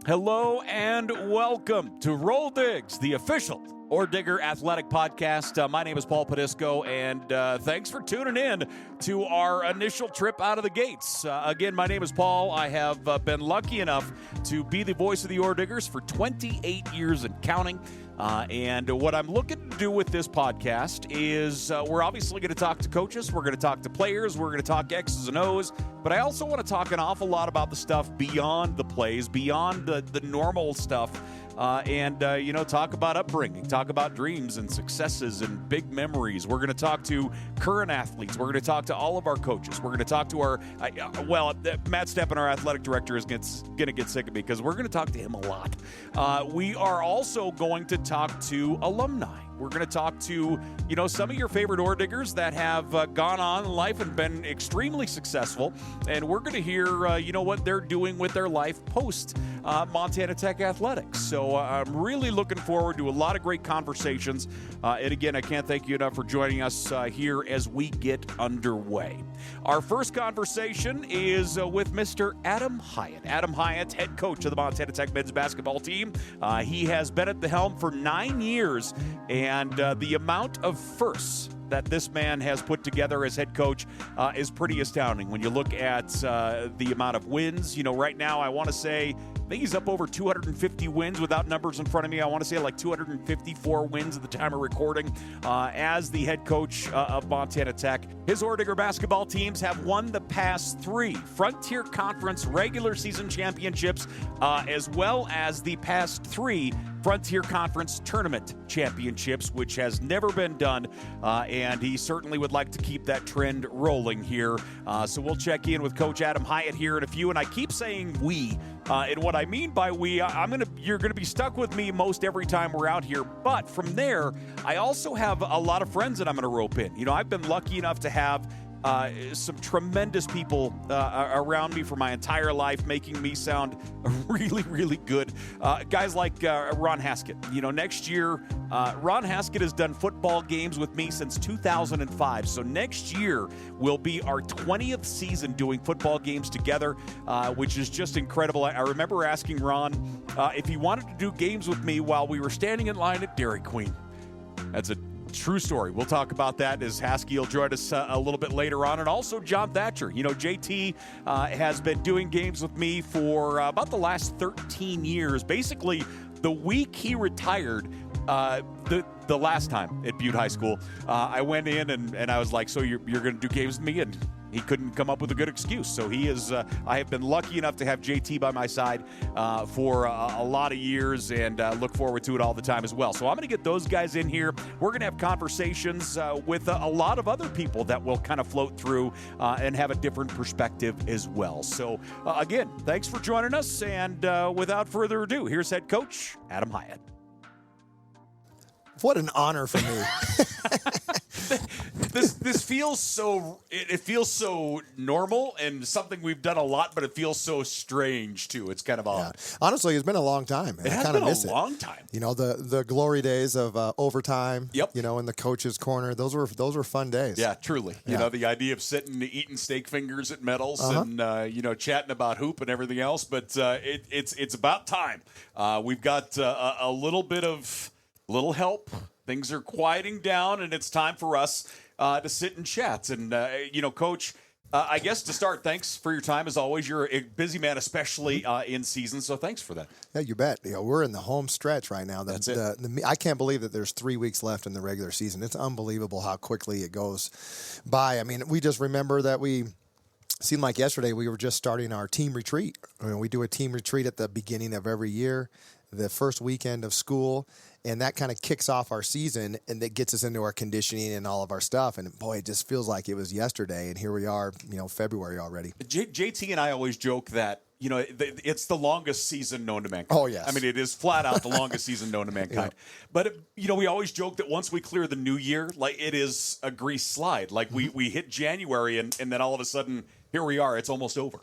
Hello and welcome to RollDiggs, the official Oredigger Athletic podcast. My name is Paul Podisco, and thanks for tuning in to our initial trip out of the gates. Again, my name is Paul. I have been lucky enough to be the voice of the Orediggers for 28 years and counting. And what I'm looking to do with this podcast is we're obviously going to talk to coaches, we're going to talk to players, we're going to talk X's and O's, but I also want to talk an awful lot about the stuff beyond the plays, beyond the normal stuff, and talk about upbringing, talk about dreams and successes and big memories. We're going to talk to current athletes. We're going to talk to all of our coaches. We're going to talk to our, Matt Steppen, our athletic director, is going to get sick of me because we're going to talk to him a lot. We are also going to talk to alumni. We're going to talk to, some of your favorite Orediggers that have gone on in life and been extremely successful. And we're going to hear, what they're doing with their life post Montana Tech Athletics. So I'm really looking forward to a lot of great conversations. And again, I can't thank you enough for joining us here as we get underway. Our first conversation is with Mr. Adam Hiatt. Adam Hiatt, head coach of the Montana Tech men's basketball team. He has been at the helm for 9 years, and the amount of firsts that this man has put together as head coach is pretty astounding. When you look at the amount of wins, right now I want to say, I think he's up over 250 wins without numbers in front of me. I want to say like 254 wins at the time of recording as the head coach of Montana Tech. His Oredigger basketball teams have won the past 3 Frontier Conference regular season championships, as well as the past 3 Frontier Conference Tournament Championships, which has never been done, and he certainly would like to keep that trend rolling here. So we'll check in with Coach Adam Hiatt here in a few, and I keep saying we, and what I mean by we, you're gonna be stuck with me most every time we're out here, but from there, I also have a lot of friends that I'm gonna rope in. I've been lucky enough to have some tremendous people around me for my entire life, making me sound really, really good. Guys like Ron Haskett. Next year, Ron Haskett has done football games with me since 2005. So next year will be our 20th season doing football games together, which is just incredible. I remember asking Ron if he wanted to do games with me while we were standing in line at Dairy Queen. That's a true story. We'll talk about that as Haskell will join us a little bit later on. And also John Thatcher. JT has been doing games with me for about the last 13 years. Basically, the week he retired, the last time at Butte High School, I went in and I was like, so you're going to do games with me? And he couldn't come up with a good excuse. So he is, I have been lucky enough to have JT by my side for a lot of years, and look forward to it all the time as well. So I'm going to get those guys in here. We're going to have conversations with a lot of other people that will kind of float through and have a different perspective as well. So again, thanks for joining us. And without further ado, here's head coach Adam Hiatt. What an honor for me. This feels so, it feels so normal and something we've done a lot, but it feels so strange too. It's kind of odd. Yeah. Honestly, it's been a long time. It has been a long time. The glory days of overtime, yep. In the coach's corner, those were fun days. Yeah, truly. Yeah. The idea of sitting, eating steak fingers at Metals and, chatting about hoop and everything else. But it's about time. We've got a little bit of little help. Things are quieting down, and it's time for us to sit and chat. And, Coach, I guess to start, thanks for your time. As always, you're a busy man, especially in season, so thanks for that. Yeah, you bet. We're in the home stretch right now. That's it. I can't believe that there's 3 weeks left in the regular season. It's unbelievable how quickly it goes by. I mean, we just remember that seemed like yesterday we were just starting our team retreat. We do a team retreat at the beginning of every year, the first weekend of school, and that kind of kicks off our season, and that gets us into our conditioning and all of our stuff. And boy, it just feels like it was yesterday, and here we are, February already. JT and I always joke that, it's the longest season known to mankind. Oh, yes. I mean, it is flat out the longest season known to mankind. Yeah. But, we always joke that once we clear the new year, like it is a grease slide. Like we hit January, and then all of a sudden, here we are. It's almost over.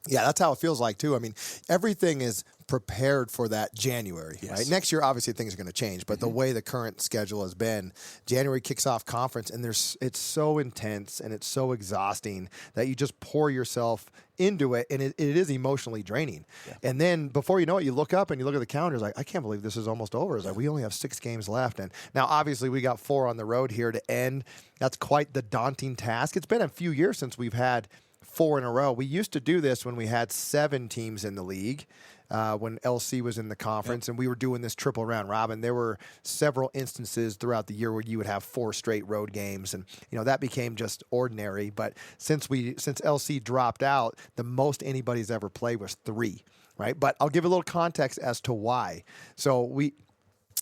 Yeah, that's how it feels like, too. I mean, everything is prepared for that January, Yes. right? Next year, obviously, things are going to change, but the way the current schedule has been, January kicks off conference, and it's so intense and it's so exhausting that you just pour yourself into it, and it is emotionally draining. Yeah. And then before you know it, you look up and you look at the calendar, it's like, I can't believe this is almost over. It's like, we only have 6 games left. And now, obviously, we got 4 on the road here to end. That's quite the daunting task. It's been a few years since we've had 4 in a row. We used to do this when we had 7 teams in the league, when LC was in the conference, and we were doing this triple round robin. There were several instances throughout the year where you would have 4 straight road games, and that became just ordinary. But since LC dropped out, the most anybody's ever played was 3, right? But I'll give a little context as to why. So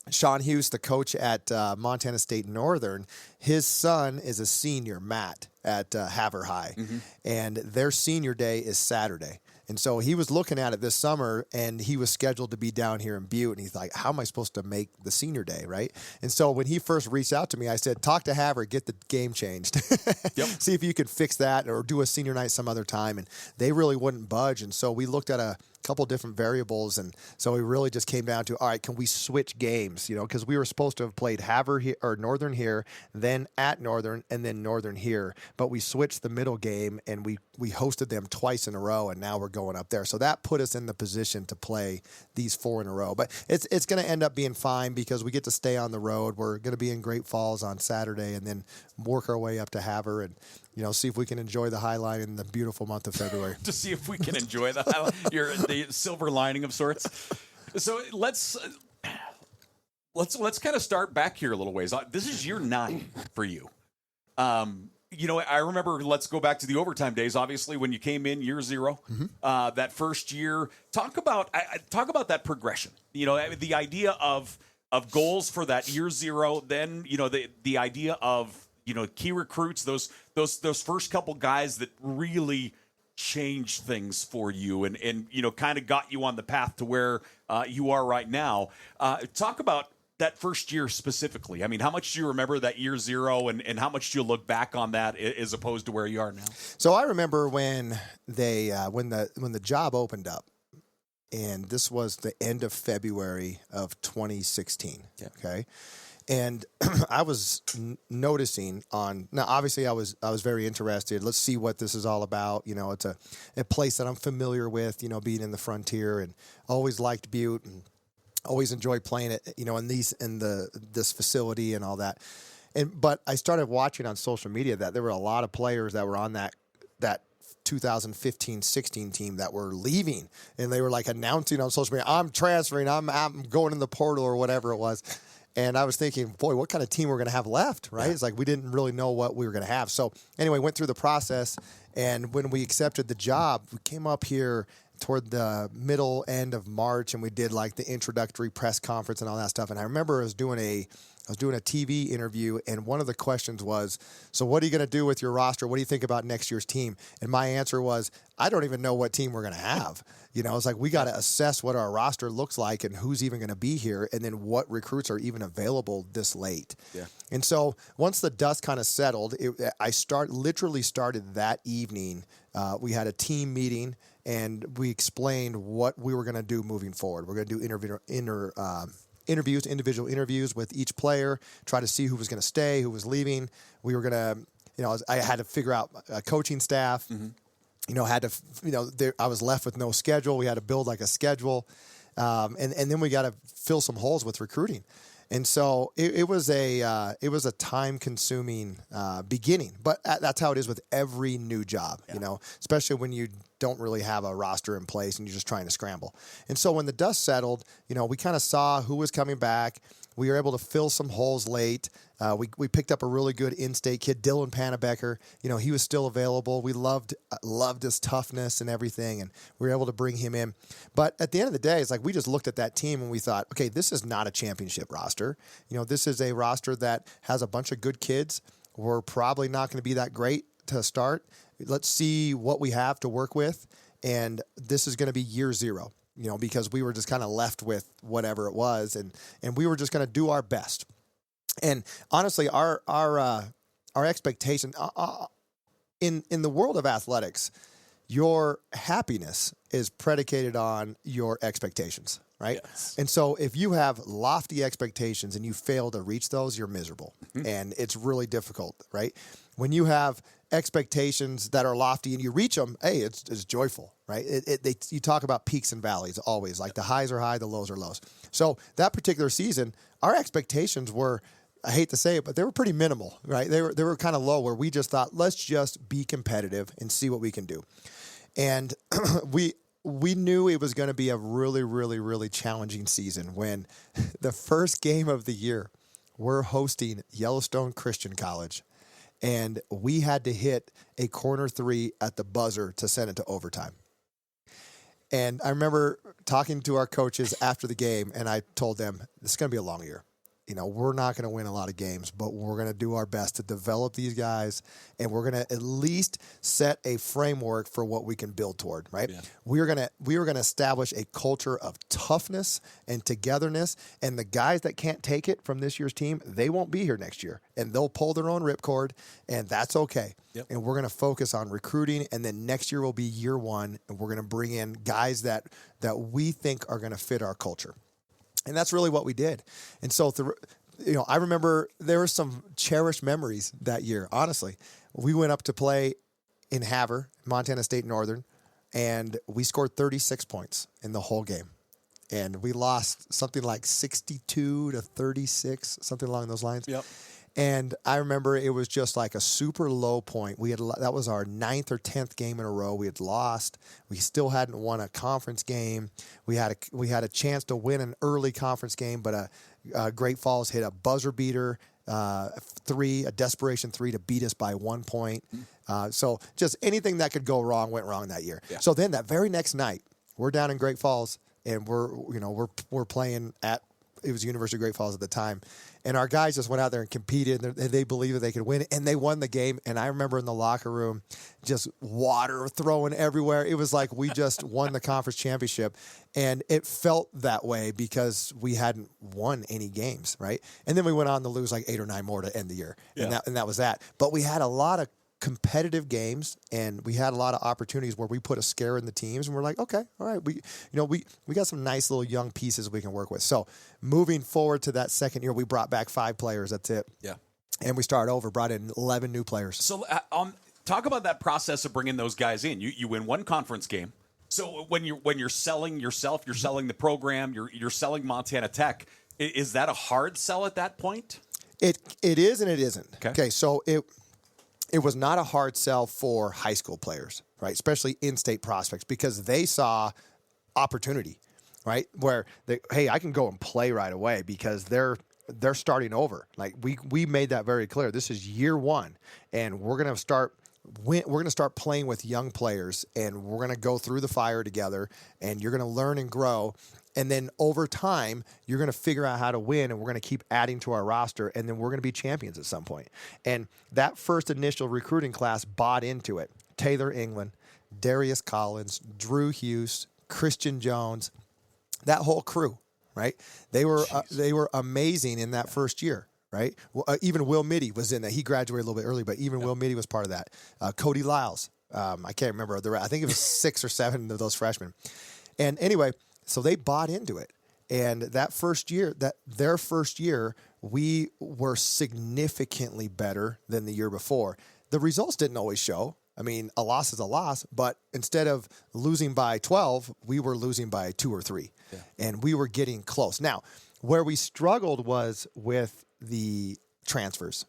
Sean Hughes, the coach at Montana State Northern, his son is a senior, Matt, at Haver High, and their senior day is Saturday. And so he was looking at it this summer, and he was scheduled to be down here in Butte, and he's like, how am I supposed to make the senior day, right? And so when he first reached out to me, I said, talk to Haver, get the game changed. See if you could fix that or do a senior night some other time. And they really wouldn't budge. And so we looked at a couple different variables, and so we really just came down to, all right, can we switch games? Because we were supposed to have played Haver here, or Northern here, then at Northern, and then Northern here, but we switched the middle game, and we hosted them twice in a row, and now we're going up there. So that put us in the position to play these 4 in a row. But it's going to end up being fine because we get to stay on the road. We're going to be in Great Falls on Saturday, and then work our way up to Haver and see if we can enjoy the High Line in the beautiful month of February. To see if we can enjoy the High Line, the silver lining of sorts. So let's kind of start back here a little ways. This is year 9 for you. I remember, let's go back to the overtime days, obviously, when you came in year 0, that first year. Talk about that progression. The idea of goals for that year 0, then, the idea of, key recruits, those first couple guys that really changed things for you and kind of got you on the path to where you are right now. Talk about that first year specifically. I mean, how much do you remember that year 0 and how much do you look back on that as opposed to where you are now? So I remember when when the job opened up, and this was the end of February of 2016. Yeah. Okay. And I was noticing now obviously I was very interested. Let's see what this is all about. It's a place that I'm familiar with, being in the Frontier, and always liked Butte and always enjoyed playing it, in this facility and all that. But I started watching on social media that there were a lot of players that were on that 2015-16 team that were leaving, and they were like announcing on social media, I'm transferring, I'm going in the portal or whatever it was. And I was thinking, boy, what kind of team we're going to have left, right? Yeah. It's like we didn't really know what we were going to have. So anyway, went through the process, and when we accepted the job, we came up here toward the middle end of March, and we did like the introductory press conference and all that stuff. And I remember I was doing a TV interview, and one of the questions was, so what are you going to do with your roster? What do you think about next year's team? And my answer was, I don't even know what team we're going to have. It's like we got to assess what our roster looks like and who's even going to be here, and then what recruits are even available this late. Yeah. And so once the dust kind of settled, I literally started that evening. We had a team meeting, and we explained what we were going to do moving forward. We're going to do individual interviews with each player, try to see who was going to stay, who was leaving. We were going to, I had to figure out a coaching staff. Mm-hmm. I was left with no schedule. We had to build like a schedule, and then we got to fill some holes with recruiting. And so it was a time-consuming beginning, but that's how it is with every new job, especially when you don't really have a roster in place and you're just trying to scramble. And so when the dust settled, we kind of saw who was coming back. We were able to fill some holes late. We picked up a really good in-state kid, Dylan Panabecker. He was still available. We loved his toughness and everything, and we were able to bring him in. But at the end of the day, it's like we just looked at that team and we thought, okay, this is not a championship roster. This is a roster that has a bunch of good kids. We're probably not going to be that great to start. Let's see what we have to work with, and this is going to be year 0. Because we were just kind of left with whatever it was, and we were just going to do our best. And honestly, our expectation in the world of athletics, your happiness is predicated on your expectations, right? Yes. And so if you have lofty expectations and you fail to reach those, you're miserable. And it's really difficult, right? When you have expectations that are lofty and you reach them, hey, it's joyful, right? You talk about peaks and valleys always, like the highs are high, the lows are lows. So that particular season, our expectations were, I hate to say it, but they were pretty minimal, right? They were kind of low, where we just thought, let's just be competitive and see what we can do. And we knew it was going to be a really, really, really challenging season when the first game of the year, we're hosting Yellowstone Christian College, and we had to hit a corner three at the buzzer to send it to overtime. And I remember talking to our coaches after the game, and I told them, this is going to be a long year. You know, we're not going to win a lot of games, but we're going to do our best to develop these guys, and we're going to at least set a framework for what we can build toward, right? Yeah. We were going to establish a culture of toughness and togetherness, and the guys that can't take it from this year's team, they won't be here next year, and they'll pull their own ripcord, and that's okay. Yep. And we're going to focus on recruiting, and then next year will be year one, and we're going to bring in guys that we think are going to fit our culture. And that's really what we did. And so, I remember there were some cherished memories that year, honestly. We went up to play in Havre, Montana State Northern, and we scored 36 points in the whole game. And we lost something like 62-36, something along those lines. Yep. And I remember it was just like a super low point. That was our 9th or 10th game in a row. We had lost. We still hadn't won a conference game. We had a chance to win an early conference game, but Great Falls hit a buzzer beater a desperation three to beat us by 1 point. So just anything that could go wrong went wrong that year. Yeah. So then that very next night, we're down in Great Falls, and we're playing at, it was University of Great Falls at the time. And our guys just went out there and competed, and they believed that they could win it, and they won the game. And I remember in the locker room, just water throwing everywhere. It was like we just won the conference championship, and it felt that way because we hadn't won any games, right? And then we went on to lose like 8 or 9 more to end the year, and that was that. But we had a lot of competitive games, and we had a lot of opportunities where we put a scare in the teams, and we're like, okay, all right, we got some nice little young pieces we can work with. So moving forward to that second year, we brought back 5 players. That's it. Yeah. And we started over, brought in 11 new players. So talk about that process of bringing those guys in. You win one conference game. So when you're selling yourself, you're selling the program, you're selling Montana Tech. Is that a hard sell at that point? It is and it isn't. Okay. So it was not a hard sell for high school players, right? Especially in-state prospects, because they saw opportunity, right? Where hey, I can go and play right away because they're starting over. Like we made that very clear. This is year one, and we're going to start playing with young players, and we're going to go through the fire together, and you're going to learn and grow. And then over time, you're going to figure out how to win, and we're going to keep adding to our roster, and then we're going to be champions at some point. And that first initial recruiting class bought into it. Taylor England, Darius Collins, Drew Hughes, Christian Jones, that whole crew, right? They were amazing in that first year, right? Even Will Mitty was in that. He graduated a little bit early, but even Will Mitty was part of that. Cody Lyles, I can't remember I think it was 6 or 7 of those freshmen. And anyway, so they bought into it. And their first year, we were significantly better than the year before. The results didn't always show. I mean, a loss is a loss, but instead of losing by 12, we were losing by 2 or 3. Yeah. And we were getting close. Now, where we struggled was with the transfers,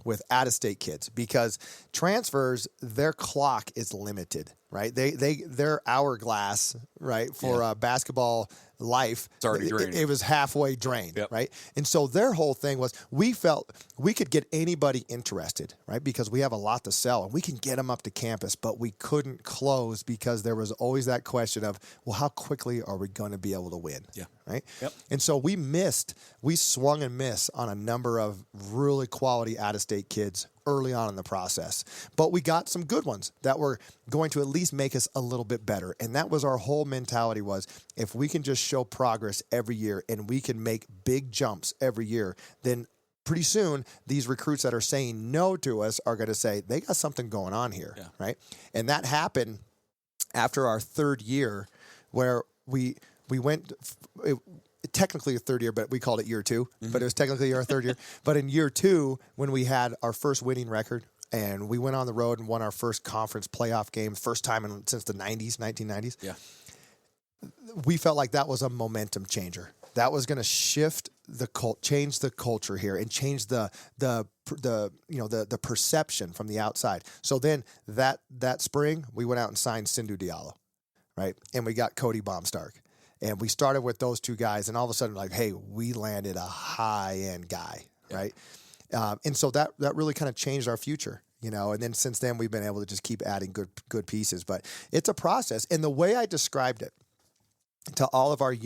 with out-of-state kids, because transfers, their clock is limited, right? Their hourglass, right, for basketball life, it's already drained. It was halfway drained, right? And so their whole thing was, we felt we could get anybody interested, right? Because we have a lot to sell, and we can get them up to campus, but we couldn't close because there was always that question of, well, how quickly are we going to be able to win? Yeah. Right? Yep. And so we swung and missed on a number of really quality out-of-state kids early on in the process. But we got some good ones that were going to at least make us a little bit better. And that was our whole mentality, was if we can just show progress every year and we can make big jumps every year, then pretty soon these recruits that are saying no to us are going to say, they got something going on here, right? And that happened after our third year, where we went technically a third year, but we called it year 2. Mm-hmm. But it was technically our third year. But in year 2, when we had our first winning record, and we went on the road and won our first conference playoff game, first time since the 1990s. Yeah, we felt like that was a momentum changer. That was going to shift change the culture here, and change the perception from the outside. So then that spring, we went out and signed Sindhu Diallo, right? And we got Cody Baumstark. And we started with those 2 guys, and all of a sudden, like, hey, we landed a high-end guy, right? And so that really kind of changed our future, And then since then, we've been able to just keep adding good pieces. But it's a process. And the way I described it to all of our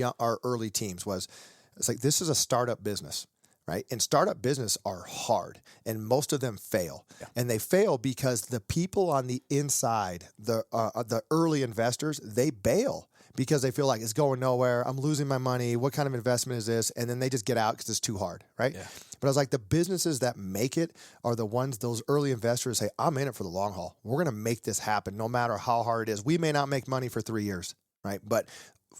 early teams was, it's like, this is a startup business, right? And startup business are hard, and most of them fail. Yeah. And they fail because the people on the inside, the early investors, they bail because they feel like it's going nowhere. I'm losing my money. What kind of investment is this? And then they just get out because it's too hard, right? Yeah. But I was like, the businesses that make it are the ones, those early investors say, I'm in it for the long haul. We're going to make this happen no matter how hard it is. We may not make money for 3 years, right? But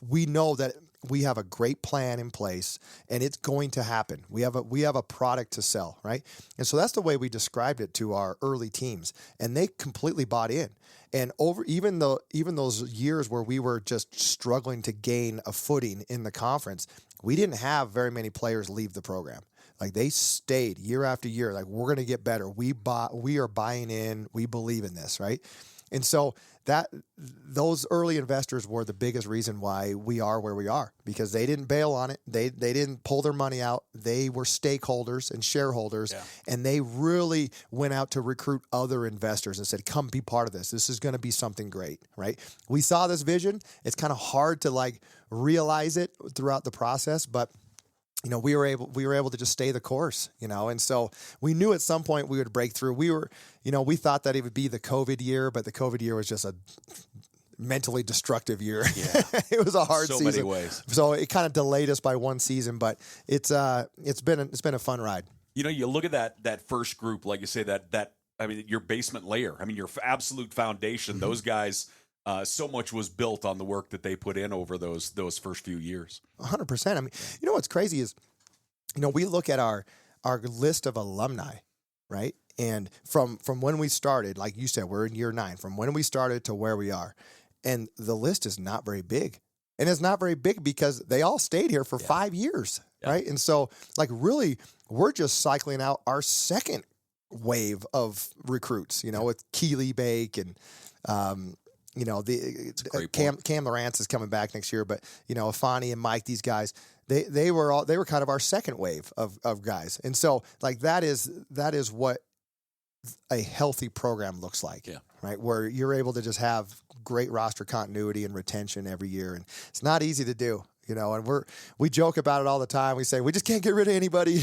we know that we have a great plan in place, and it's going to happen. We have a product to sell, right? And so that's the way we described it to our early teams, and they completely bought in. And even those years where we were just struggling to gain a footing in the conference, we didn't have very many players leave the program. Like, they stayed year after year. Like, we're going to get better. We are buying in. We believe in this, right? And so those early investors were the biggest reason why we are where we are, because they didn't bail on it. They didn't pull their money out. They were stakeholders and shareholders, and they really went out to recruit other investors and said, come be part of this. This is going to be something great, right? We saw this vision. It's kind of hard to realize it throughout the process, but we were able to just stay the course, and so we knew at some point we would break through. We thought that it would be the COVID year, but the COVID year was just a mentally destructive year. Yeah. It was a hard season. So many ways. So it kind of delayed us by one season, but it's been a fun ride. You look at that first group, like you say, your basement layer. Your absolute foundation. Mm-hmm. Those guys. So much was built on the work that they put in over those first few years. 100%. What's crazy is, we look at our list of alumni, right? And from when we started, like you said, we're in year 9, from when we started to where we are. And the list is not very big. And it's not very big because they all stayed here for 5 years, right? And so, really, we're just cycling out our second wave of recruits, with Keely Bake and Cam Lawrence is coming back next year, but Afani and Mike, these guys, they were kind of our second wave of guys, and so that is what a healthy program looks like, right? Where you're able to just have great roster continuity and retention every year, and it's not easy to do. And we joke about it all the time. We say we just can't get rid of anybody,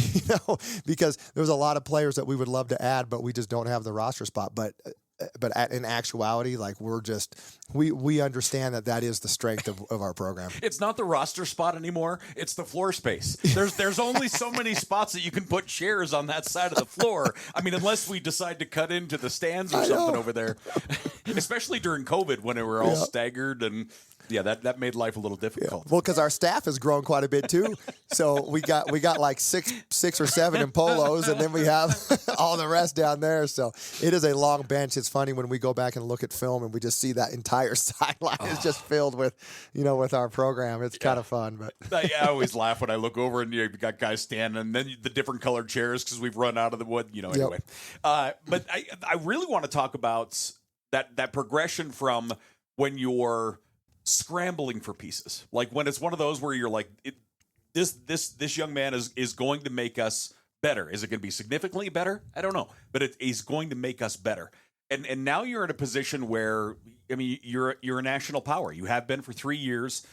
because there's a lot of players that we would love to add, but we just don't have the roster spot. But in actuality, we understand that is the strength of our program. It's not the roster spot anymore. It's the floor space. There's only so many spots that you can put chairs on that side of the floor. Unless we decide to cut into the stands or something over there, especially during COVID when we were all staggered and. Yeah, that made life a little difficult. Yeah. Well, because our staff has grown quite a bit too. So we got like six or seven in polos, and then we have all the rest down there. So it is a long bench. It's funny when we go back and look at film and we just see that entire sideline is just filled with, with our program. It's kind of fun. But I always laugh when I look over and you've got guys standing, and then the different colored chairs because we've run out of the wood. Anyway. But I really want to talk about that progression from when you're scrambling for pieces, like when it's one of those where you're like, this young man is going to make us better. Is it going to be significantly better? I don't know, but it is going to make us better. And now you're in a position where you're a national power. You have been for 3 years.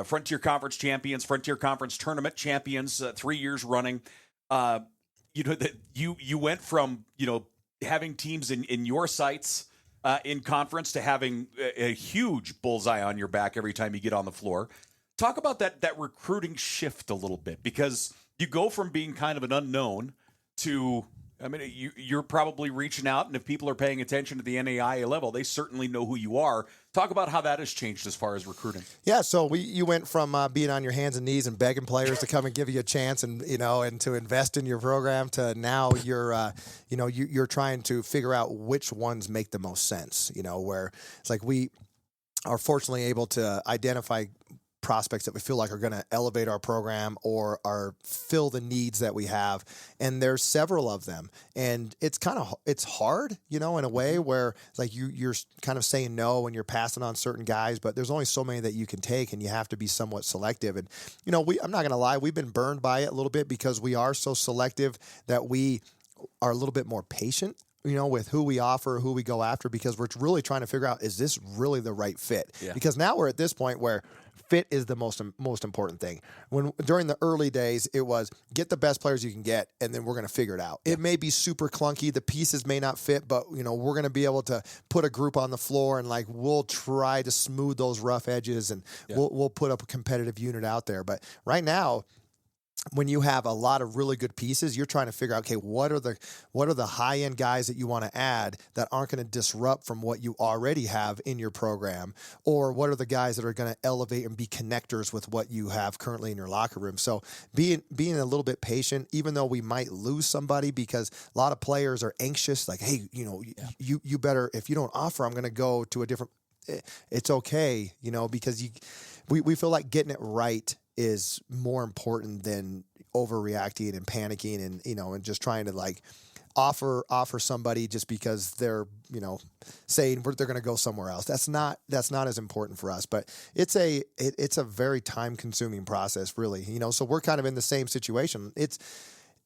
Frontier Conference champions, Frontier Conference tournament champions, 3 years running. That you went from having teams in your sights. In conference to having a huge bullseye on your back every time you get on the floor. Talk about that recruiting shift a little bit, because you go from being kind of an unknown to I mean, you're probably reaching out, and if people are paying attention to the NAIA level, they certainly know who you are. Talk about how that has changed as far as recruiting. Yeah, so you went from being on your hands and knees and begging players to come and give you a chance, and and to invest in your program, to now you're trying to figure out which ones make the most sense. Where it's like we are fortunately able to identify prospects that we feel like are going to elevate our program or are fill the needs that we have, and there's several of them, and it's hard in a way where it's like you're kind of saying no and you're passing on certain guys, but there's only so many that you can take, and you have to be somewhat selective. And I'm not going to lie, we've been burned by it a little bit because we are so selective that we are a little bit more patient with who we offer, who we go after, because we're really trying to figure out, is this really the right fit? Yeah. Because now we're at this point where fit is the most important thing. When during the early days, it was get the best players you can get, and then we're going to figure it out. Yeah. It may be super clunky. The pieces may not fit, but we're going to be able to put a group on the floor, and we'll try to smooth those rough edges, and we'll put up a competitive unit out there. But right now, when you have a lot of really good pieces, you're trying to figure out, okay, what are the high-end guys that you want to add that aren't going to disrupt from what you already have in your program, or what are the guys that are going to elevate and be connectors with what you have currently in your locker room. So being a little bit patient, even though we might lose somebody, because a lot of players are anxious, like, hey, you better, if you don't offer, I'm going to go to a different. It's okay, because we feel like getting it right is more important than overreacting and panicking and just trying to offer somebody just because they're saying they're going to go somewhere else. That's not as important for us, but it's a very time consuming process, really. So we're kind of in the same situation. It's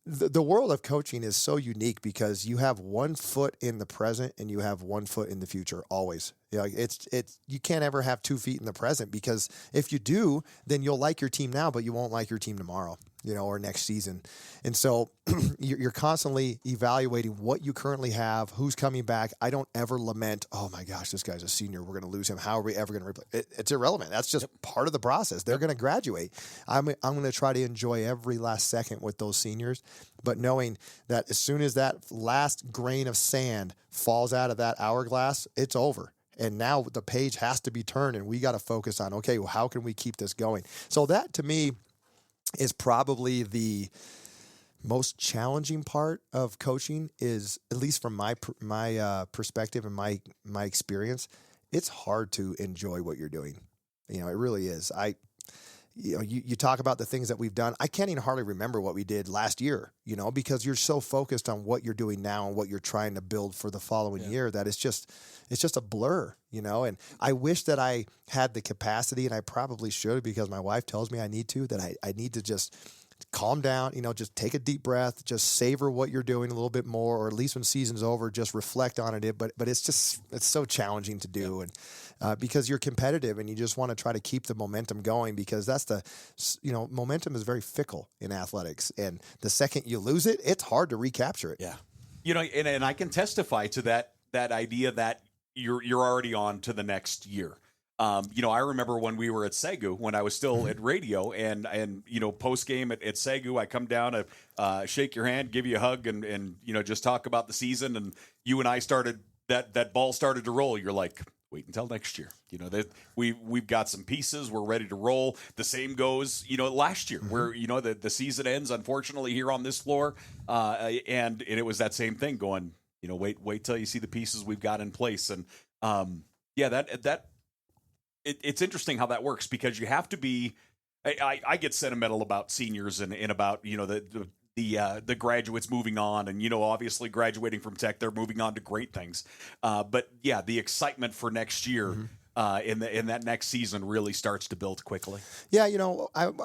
the world of coaching is so unique because you have 1 foot in the present and you have 1 foot in the future always. You can't ever have 2 feet in the present, because if you do, then you'll like your team now, but you won't like your team tomorrow, or next season. And so you're constantly evaluating what you currently have, who's coming back. I don't ever lament, oh my gosh, this guy's a senior, we're going to lose him. How are we ever going to replace it? It's irrelevant. That's just part of the process. They're going to graduate. I'm going to try to enjoy every last second with those seniors, but knowing that as soon as that last grain of sand falls out of that hourglass, it's over. And now the page has to be turned, and we got to focus on, okay, well, how can we keep this going? So that, to me, is probably the most challenging part of coaching, is, at least from my perspective and my experience, it's hard to enjoy what you're doing. It really is. You talk about the things that we've done. I can't even hardly remember what we did last year, because you're so focused on what you're doing now and what you're trying to build for the following year that it's just a blur, and I wish that I had the capacity, and I probably should, because my wife tells me I need to, that I need to just calm down, just take a deep breath, just savor what you're doing a little bit more, or at least when season's over, just reflect on it. But it's so challenging to do. And because you're competitive and you just want to try to keep the momentum going, because that's momentum is very fickle in athletics. And the second you lose it, it's hard to recapture it. Yeah. And I can testify to that idea that you're already on to the next year. I remember when we were at Segu, when I was still at radio, and post game at Segu, I come down to shake your hand, give you a hug, and just talk about the season. And you and I started that ball started to roll. You're like, wait until next year. We've got some pieces. We're ready to roll. The same goes, last year, where the season ends, unfortunately, here on this floor, and it was that same thing going. Wait till you see the pieces we've got in place, and It's interesting how that works, because you have to be. I get sentimental about seniors and about the graduates moving on, and obviously graduating from Tech, they're moving on to great things. But yeah, the excitement for next year in that next season really starts to build quickly. Yeah,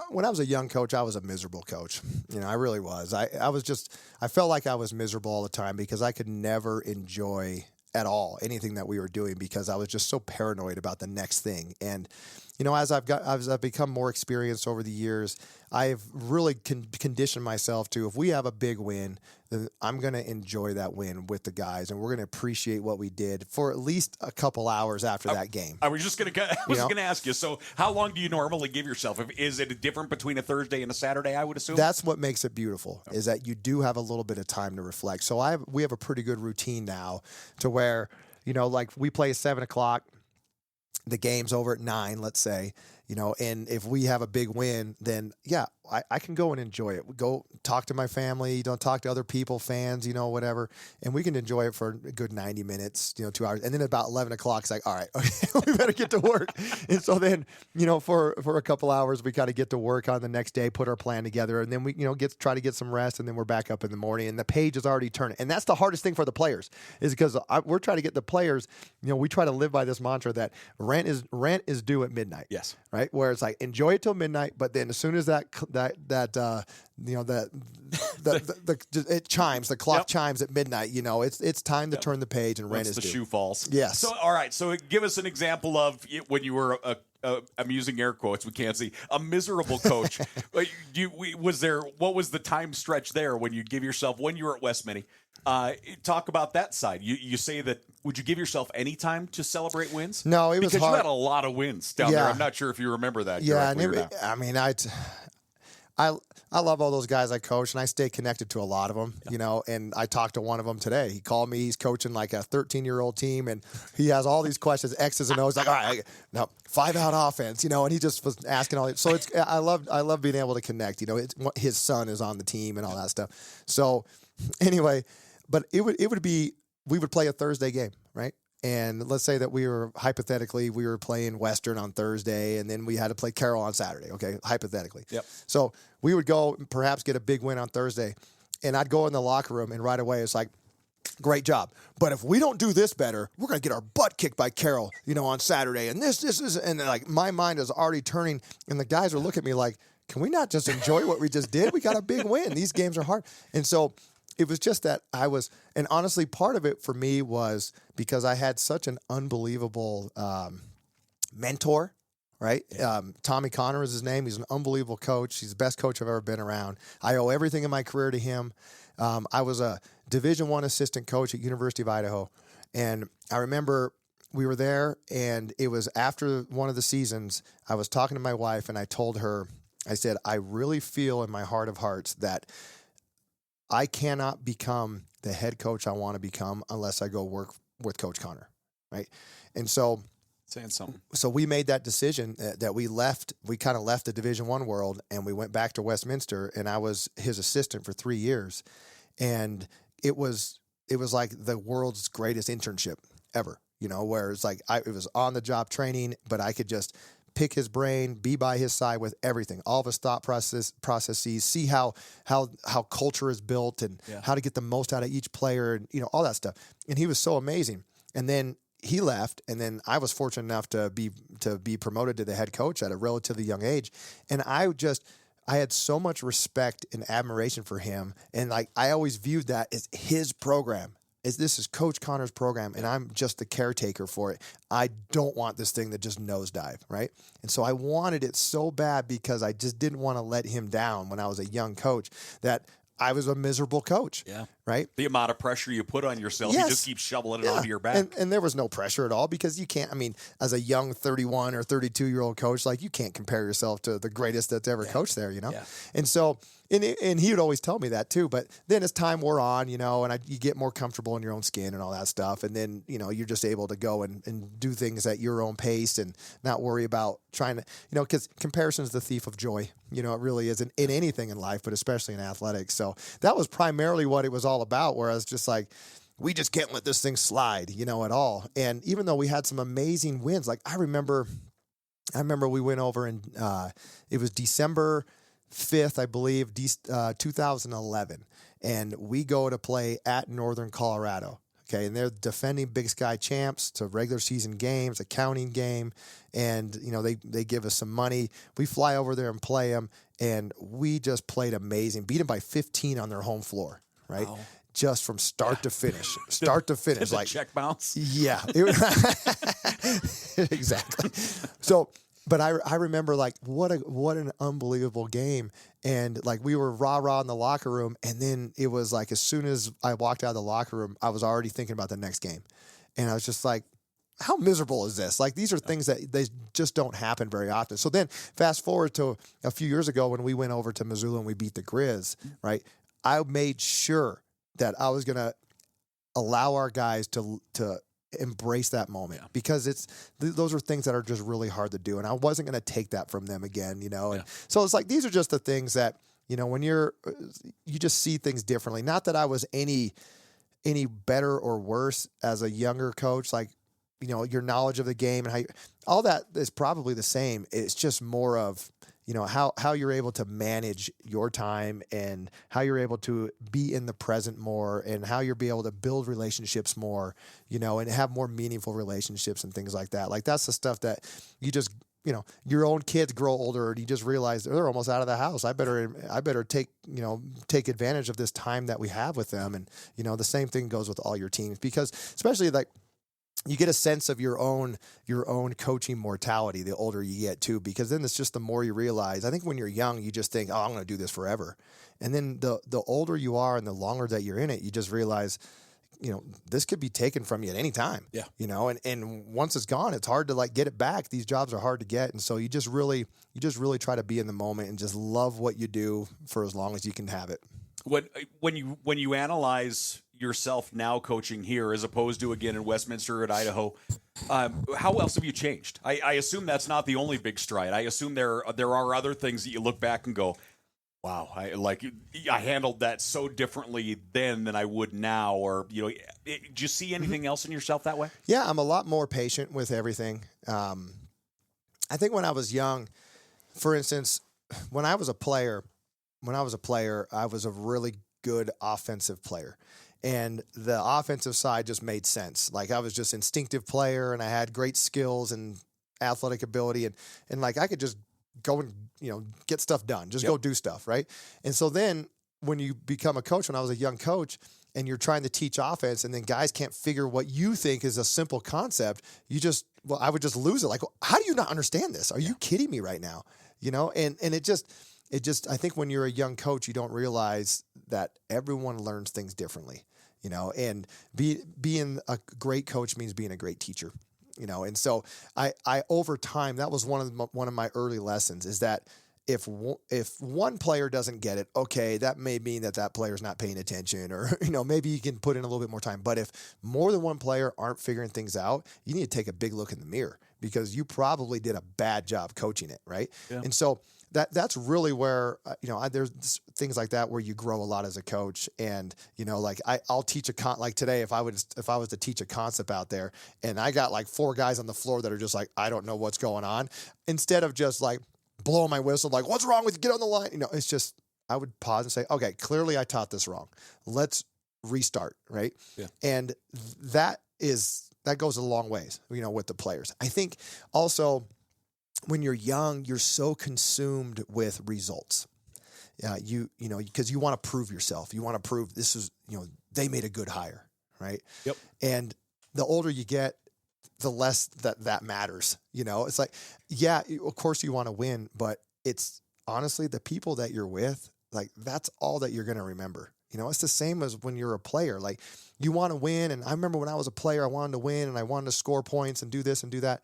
when I was a young coach, I was a miserable coach. I really was. I felt like I was miserable all the time because I could never enjoy at all anything that we were doing, because I was just so paranoid about the next thing. And as I've become more experienced over the years, I've really conditioned myself to, if we have a big win, then I'm going to enjoy that win with the guys, and we're going to appreciate what we did for at least a couple hours after that game. I was just going to ask you. So, how long do you normally give yourself? Is it different between a Thursday and a Saturday? I would assume that's what makes it beautiful, is that you do have a little bit of time to reflect. So we have a pretty good routine now, to where like we play at 7:00. The game's over at 9, let's say, and if we have a big win, then I can go and enjoy it. We go talk to my family, talk to other people, fans, whatever, and we can enjoy it for a good 90 minutes, 2 hours. And then about 11 o'clock, it's like, all right, okay, we better get to work. And so then, for a couple hours, we kind of get to work on the next day, put our plan together, and then we, try to get some rest, and then we're back up in the morning, and the page is already turning. And that's the hardest thing for the players, is because we're trying to get the players, we try to live by this mantra that rent is due at midnight. Yes. Right? Where it's like, enjoy it till midnight, but then as soon as it chimes, the clock chimes at midnight, it's time to turn the page, and rent is due. The shoe falls. Yes. So, all right. So give us an example of when you were I'm using air quotes, we can't see, a miserable coach. What was the time stretch there when you give yourself, when you were at West Mini? Talk about that side. You say that, would you give yourself any time to celebrate wins? No, it was because hard. You had a lot of wins down there. I'm not sure if you remember that. Yeah, I love all those guys I coach, and I stay connected to a lot of them, and I talked to one of them today. He called me. He's coaching like a 13-year-old team, and he has all these questions, X's and O's, like, all right, no, 5-out offense, and he just was asking all that. So I love being able to connect. His son is on the team and all that stuff. So anyway, but it would be, we would play a Thursday game, right? And let's say that we were playing Western on Thursday, and then we had to play Carroll on Saturday, okay, hypothetically. Yep. So we would go and perhaps get a big win on Thursday, and I'd go in the locker room, and right away it's like, great job. But if we don't do this better, we're going to get our butt kicked by Carroll, on Saturday. And this is, and like my mind is already turning, and the guys are looking at me like, can we not just enjoy what we just did? We got a big win. These games are hard. And so it was just that and honestly, part of it for me was because I had such an unbelievable mentor, right? Tommy Connor is his name. He's an unbelievable coach. He's the best coach I've ever been around. I owe everything in my career to him. I was a Division I assistant coach at University of Idaho, and I remember we were there, and it was after one of the seasons. I was talking to my wife, and I told her, I said, I really feel in my heart of hearts that I cannot become the head coach I want to become unless I go work with Coach Connor, right? And so, saying something. So we made that decision that we kind of left the Division I world, and we went back to Westminster, and I was his assistant for 3 years. And it was like the world's greatest internship ever, where it's like it was on the job training, but I could just pick his brain, be by his side with everything, all of his thought processes, see how culture is built, and how to get the most out of each player, and all that stuff. And he was so amazing. And then he left, and then I was fortunate enough to be promoted to the head coach at a relatively young age. And I had so much respect and admiration for him, and like I always viewed that as his program. This is Coach Connor's program, and I'm just the caretaker for it. I don't want this thing to just nosedive, right? And so I wanted it so bad because I just didn't want to let him down when I was a young coach, that I was a miserable coach. Yeah. Right? The amount of pressure you put on yourself, you just keep shoveling it onto your back. And there was no pressure at all, because you can't, as a young 31 or 32-year-old coach, like you can't compare yourself to the greatest that's ever coached there, Yeah. And so, and he would always tell me that too. But then as time wore on, and you get more comfortable in your own skin and all that stuff. And then, you're just able to go and do things at your own pace and not worry about trying to, because comparison is the thief of joy. It really is in anything in life, but especially in athletics. So that was primarily what it was all about, where I was just like, we just can't let this thing slide, at all. And even though we had some amazing wins, like I remember we went over and it was December 5th, I believe, 2011. And we go to play at Northern Colorado. Okay, and they're defending Big Sky champs. It's a regular season game, it's a counting game, and they give us some money. We fly over there and play them, and we just played amazing. Beat them by 15 on their home floor, right? Wow. Just from start to finish, like check bounce. Yeah, exactly. So But I remember like what an unbelievable game. And like we were rah-rah in the locker room. And then it was like as soon as I walked out of the locker room, I was already thinking about the next game. And I was just like, how miserable is this? Like these are things that they just don't happen very often. So then fast forward to a few years ago when we went over to Missoula and we beat the Grizz, right? I made sure that I was going to allow our guys to embrace that moment because those are things that are just really hard to do. And I wasn't going to take that from them again, you know? And so it's like, these are just the things that, you know, when you just see things differently. Not that I was any better or worse as a younger coach, like, you know, your knowledge of the game and all that is probably the same. It's just more of, you know, how you're able to manage your time and how you're able to be in the present more and how you're able to build relationships more, you know, and have more meaningful relationships and things like that. Like that's the stuff that you just, you know, your own kids grow older and you just realize they're almost out of the house. I better take advantage of this time that we have with them. And, you know, the same thing goes with all your teams because especially like, you get a sense of your own coaching mortality the older you get too, because then it's just the more you realize. I think when you're young, you just think, oh, I'm going to do this forever. And then the older you are and the longer that you're in it, you just realize, you know, this could be taken from you at any time. Yeah. You know, and once it's gone, it's hard to like get it back. These jobs are hard to get. And so you just really try to be in the moment and just love what you do for as long as you can have it. When you analyze yourself now coaching here as opposed to again in Westminster at Idaho, how else have you changed? I assume that's not the only big stride. I assume there are other things that you look back and go, wow, I handled that so differently then than I would now. Or, you know, do you see anything else in yourself that way? Yeah, I'm a lot more patient with everything. I think when I was young, for instance, when I was a player, I was a really good offensive player. And the offensive side just made sense. Like I was just instinctive player and I had great skills and athletic ability and like I could just go and, you know, get stuff done, just go do stuff. Right. And so then when you become a coach, when I was a young coach and you're trying to teach offense and then guys can't figure what you think is a simple concept, I would just lose it. Like, how do you not understand this? Are you kidding me right now? You know? And it just, I think when you're a young coach, you don't realize that everyone learns things differently, you know, and being a great coach means being a great teacher, you know? And so I over time, that was one of my early lessons is that if one player doesn't get it, okay, that may mean that player's not paying attention or, you know, maybe you can put in a little bit more time. But if more than one player aren't figuring things out, you need to take a big look in the mirror because you probably did a bad job coaching it. Right. Yeah. And so that's really where, you know, there's things like that where you grow a lot as a coach. And, you know, like I'll teach like today, if I was to teach a concept out there and I got like 4 guys on the floor that are just like, I don't know what's going on, instead of just like blowing my whistle, like, what's wrong with you? Get on the line. You know, it's just, I would pause and say, okay, clearly I taught this wrong. Let's restart. Right. Yeah. And that goes a long ways, you know, with the players. I think also, when you're young, you're so consumed with results. You know, because you want to prove yourself. You want to prove this is, you know, they made a good hire, right? Yep. And the older you get, the less that matters. You know, it's like, yeah, of course you want to win, but it's honestly the people that you're with, like that's all that you're going to remember. You know, it's the same as when you're a player. Like you want to win. And I remember when I was a player, I wanted to win and I wanted to score points and do this and do that.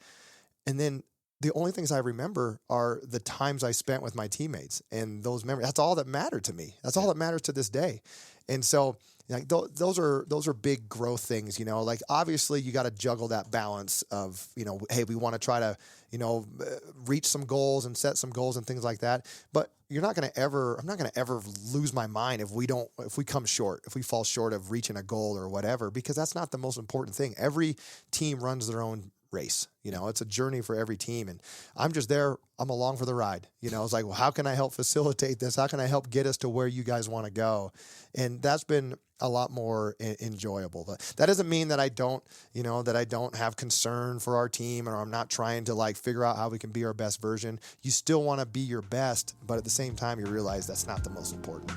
And then the only things I remember are the times I spent with my teammates and those memories. That's all that mattered to me. That's all that matters to this day. And so, like those are big growth things, you know, like obviously you got to juggle that balance of, you know, hey, we want to try to, you know, reach some goals and set some goals and things like that. But I'm not going to ever lose my mind if we fall short of reaching a goal or whatever, because that's not the most important thing. Every team runs their own race. You know, it's a journey for every team. And I'm just there. I'm along for the ride. You know, it's like, well, how can I help facilitate this? How can I help get us to where you guys want to go? And that's been a lot more enjoyable. But that doesn't mean that I don't have concern for our team or I'm not trying to like figure out how we can be our best version. You still want to be your best, but at the same time, you realize that's not the most important.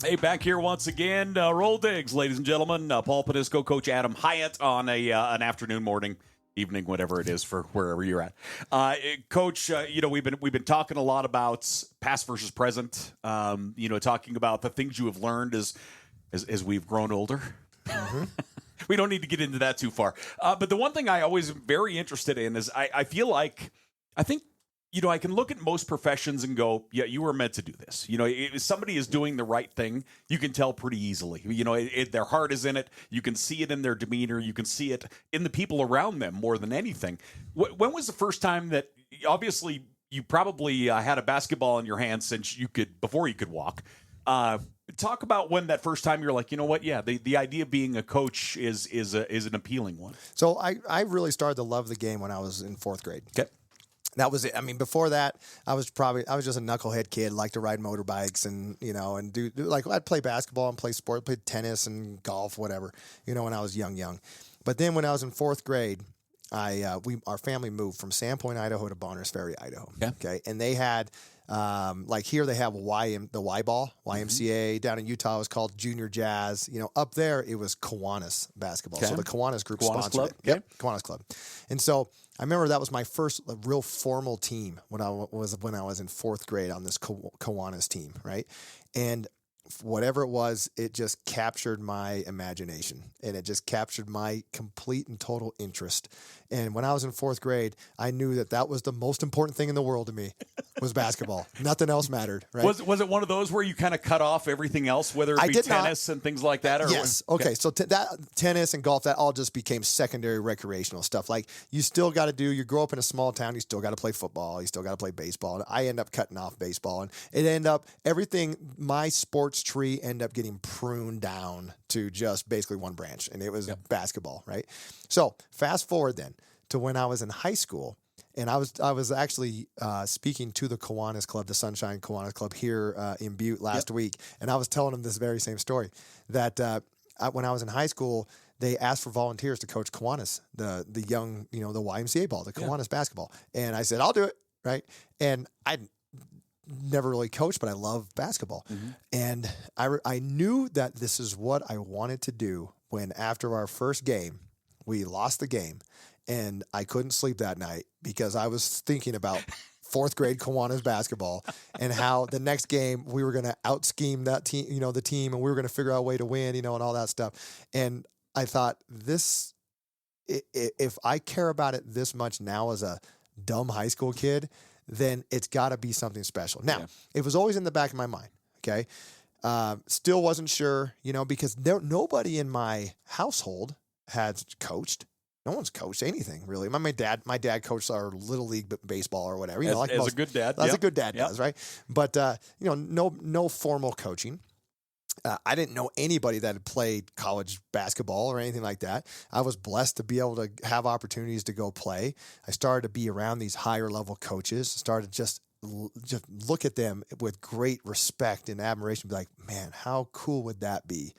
Hey, back here once again. RollDiggs, ladies and gentlemen. Paul Podisco, Coach Adam Hiatt on an afternoon, morning, evening, whatever it is for wherever you're at. Coach, we've been talking a lot about past versus present. Talking about the things you have learned as we've grown older. Mm-hmm. We don't need to get into that too far. But the one thing I always am very interested in is I think I can look at most professions and go, yeah, you were meant to do this. If somebody is doing the right thing, you can tell pretty easily. Their heart is in it. You can see it in their demeanor. You can see it in the people around them more than anything. When was the first time that, obviously, you probably had a basketball in your hand before you could walk? Talk about when that first time you're like, you know what? Yeah, the idea of being a coach is an appealing one. So I really started to love the game when I was in fourth grade. Okay. That was it. I mean, before that, I was just a knucklehead kid, liked to ride motorbikes and do I'd play basketball and play sport, play tennis and golf, whatever, when I was young. But then when I was in fourth grade, our family moved from Sandpoint, Idaho to Bonners Ferry, Idaho. Yeah. Okay. And they had, here they have the Y ball, YMCA. Mm-hmm. Down in Utah, it was called Junior Jazz. Up there, it was Kiwanis basketball. Okay. So the Kiwanis group sponsored Club? it. Yep. Kiwanis Club. And so I remember that was my first real formal team when I was in fourth grade on this Kiwanis team, right? And whatever it was, it just captured my imagination and it just captured my complete and total interest. And when I was in fourth grade, I knew that was the most important thing in the world to me was basketball. Nothing else mattered, right? Was it one of those where you kind of cut off everything else, whether it be tennis and things like that? Or yes. Okay. So that tennis and golf, that all just became secondary recreational stuff. Like you still got to you grow up in a small town, you still got to play football, you still got to play baseball. And I end up cutting off baseball and my sports tree ended up getting pruned down to just basically one branch, and it was basketball, right? So fast forward then to when I was in high school, and I was actually speaking to the Kiwanis Club, the Sunshine Kiwanis Club here in Butte last week, and I was telling them this very same story, that when I was in high school, they asked for volunteers to coach Kiwanis, the young, the YMCA ball, the Kiwanis basketball, and I said, I'll do it, right? And I never really coached, but I love basketball. Mm-hmm. And I knew that this is what I wanted to do when after our first game, we lost the game and I couldn't sleep that night because I was thinking about fourth grade Kiwanis basketball and how the next game we were going to out scheme that team, the team, and we were going to figure out a way to win, and all that stuff. And I thought if I care about it this much now as a dumb high school kid, then it's got to be something special. Now, it was always in the back of my mind, okay? Still wasn't sure, because nobody in my household had coached. No one's coached anything, really. My dad coached our little league baseball or whatever. As a good dad. As a good dad does, right? But, no formal coaching. I didn't know anybody that had played college basketball or anything like that. I was blessed to be able to have opportunities to go play. I started to be around these higher level coaches, started just look at them with great respect and admiration, be like, man, how cool would that be,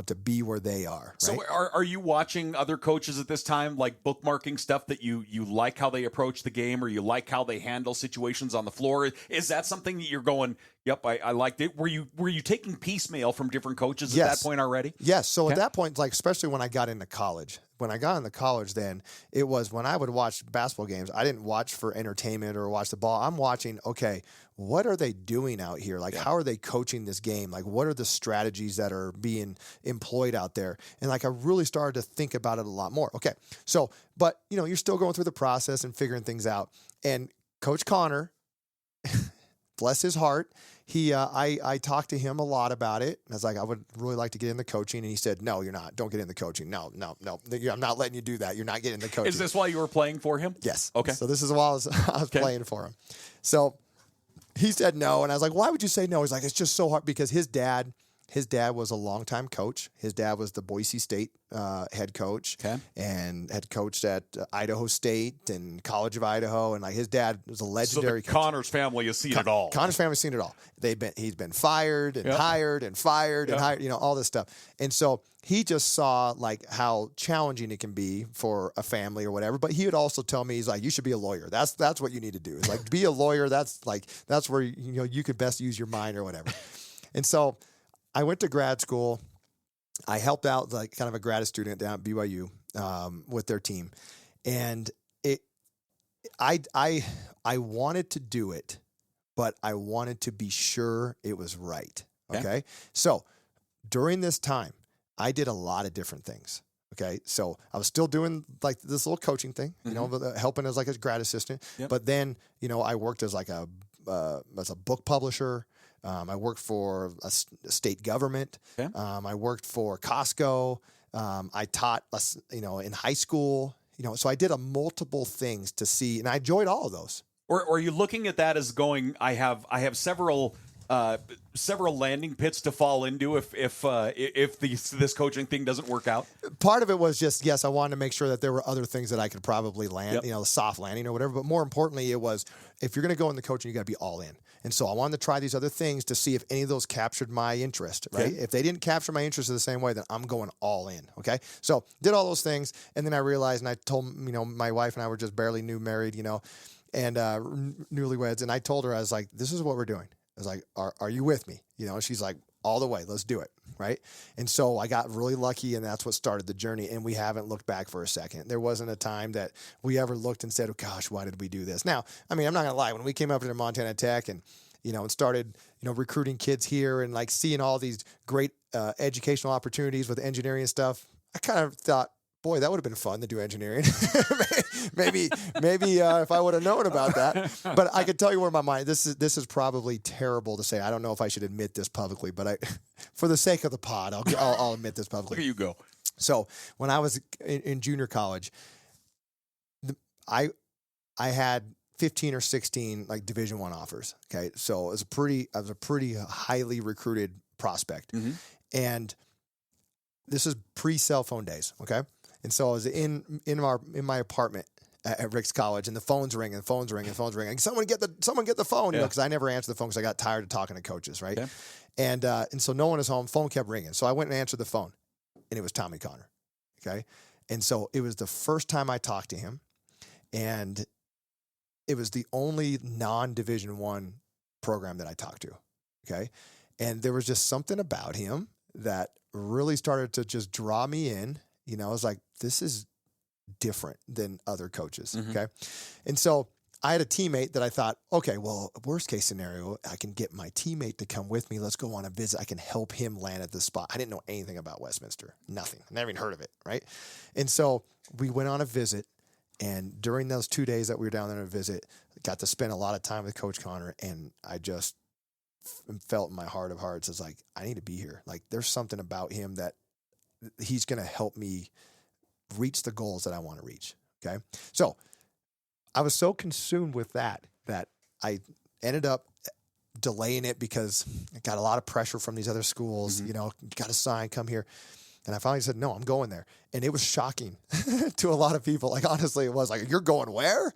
to be where they are. Right? So are you watching other coaches at this time, like bookmarking stuff that you like how they approach the game, or you like how they handle situations on the floor? Is that something that you're going, yep, I liked it? Were you taking piecemeal from different coaches at that point already? Yes. So at that point, especially when I got into college, then it was when I would watch basketball games, I didn't watch for entertainment or watch the ball. I'm watching, okay, what are they doing out here? How are they coaching this game? What are the strategies that are being employed out there? And I really started to think about it a lot more. Okay. So, but you're still going through the process and figuring things out. And Coach Connor, bless his heart, I talked to him a lot about it. And I was like, I would really like to get into coaching. And he said, no, you're not. Don't get into coaching. No. I'm not letting you do that. You're not getting into coaching. Is this why you were playing for him? Yes. Okay. So this is why I was playing for him. So he said no. And I was like, why would you say no? He's like, it's just so hard because his dad was a longtime coach. His dad was the Boise State head coach and had coached at Idaho State and College of Idaho. And his dad was a legendary coach. Connors family has seen it all. Connors family's seen it all. He's been fired and hired and fired and hired, all this stuff. And so he just saw how challenging it can be for a family or whatever. But he would also tell me, he's like, you should be a lawyer. That's what you need to do. It's be a lawyer. That's where you could best use your mind or whatever. And so I went to grad school. I helped out like kind of a grad student down at BYU with their team, and I wanted to do it, but I wanted to be sure it was right. Okay. So during this time, I did a lot of different things. Okay. So I was still doing like this little coaching thing, you know, helping as like a grad assistant. Yep. But then, you know, I worked as like as a book publisher. I worked for a state government. Okay. I worked for Costco. I taught, you know, in high school. You know, so I did multiple things to see, and I enjoyed all of those. Or are you looking at that as going, I have several landing pits to fall into if this coaching thing doesn't work out? Part of it was just, yes, I wanted to make sure that there were other things that I could probably land, you know, the soft landing or whatever. But more importantly, it was, if you're going to go in the coaching, you got to be all in. And so I wanted to try these other things to see if any of those captured my interest, right? Okay. If they didn't capture my interest in the same way, then I'm going all in, okay? So did all those things, and then I realized, and I told, you know, my wife and I were just barely married, you know, and newlyweds, and I told her, I was like, this is what we're doing. I was like, are you with me? You know, she's like, all the way, let's do it, right? And so I got really lucky, and that's what started the journey, and we haven't looked back for a second. There wasn't a time that we ever looked and said, oh, gosh, why did we do this? Now, I mean, I'm not going to lie. When we came up to Montana Tech and, you know, and started, you know, recruiting kids here and, like, seeing all these great educational opportunities with engineering and stuff, I kind of thought, boy, that would have been fun to do engineering. maybe if I would have known about that. But I could tell you where my mind. This is probably terrible to say. I don't know if I should admit this publicly, but for the sake of the pod, I'll admit this publicly. Look at you go. So when I was in junior college, I had 15 or 16 like Division I offers. Okay, so I was a pretty highly recruited prospect, and this is pre-cell phone days. Okay. And so I was in my apartment at Rick's College, and the phone's ringing. Someone get the phone, you know, because I never answered the phone because I got tired of talking to coaches, right? Okay. And so no one was home. Phone kept ringing, so I went and answered the phone, and it was Tommy Connor. Okay, and so it was the first time I talked to him, and it was the only non-Division I program that I talked to. Okay, and there was just something about him that really started to just draw me in. You know, I was like, this is different than other coaches, okay? And so I had a teammate that I thought, okay, well, worst case scenario, I can get my teammate to come with me. Let's go on a visit. I can help him land at the spot. I didn't know anything about Westminster, nothing. Never even heard of it, right? And so we went on a visit, and during those 2 days that we were down there on a visit, I got to spend a lot of time with Coach Connor, and I just felt in my heart of hearts, it's like, I need to be here. Like, there's something about him that he's going to help me reach the goals that I want to reach. Okay. So I was so consumed with that I ended up delaying it because I got a lot of pressure from these other schools, you know, got to sign, come here. And I finally said, no, I'm going there. And it was shocking to a lot of people. Like, honestly, it was like, you're going where?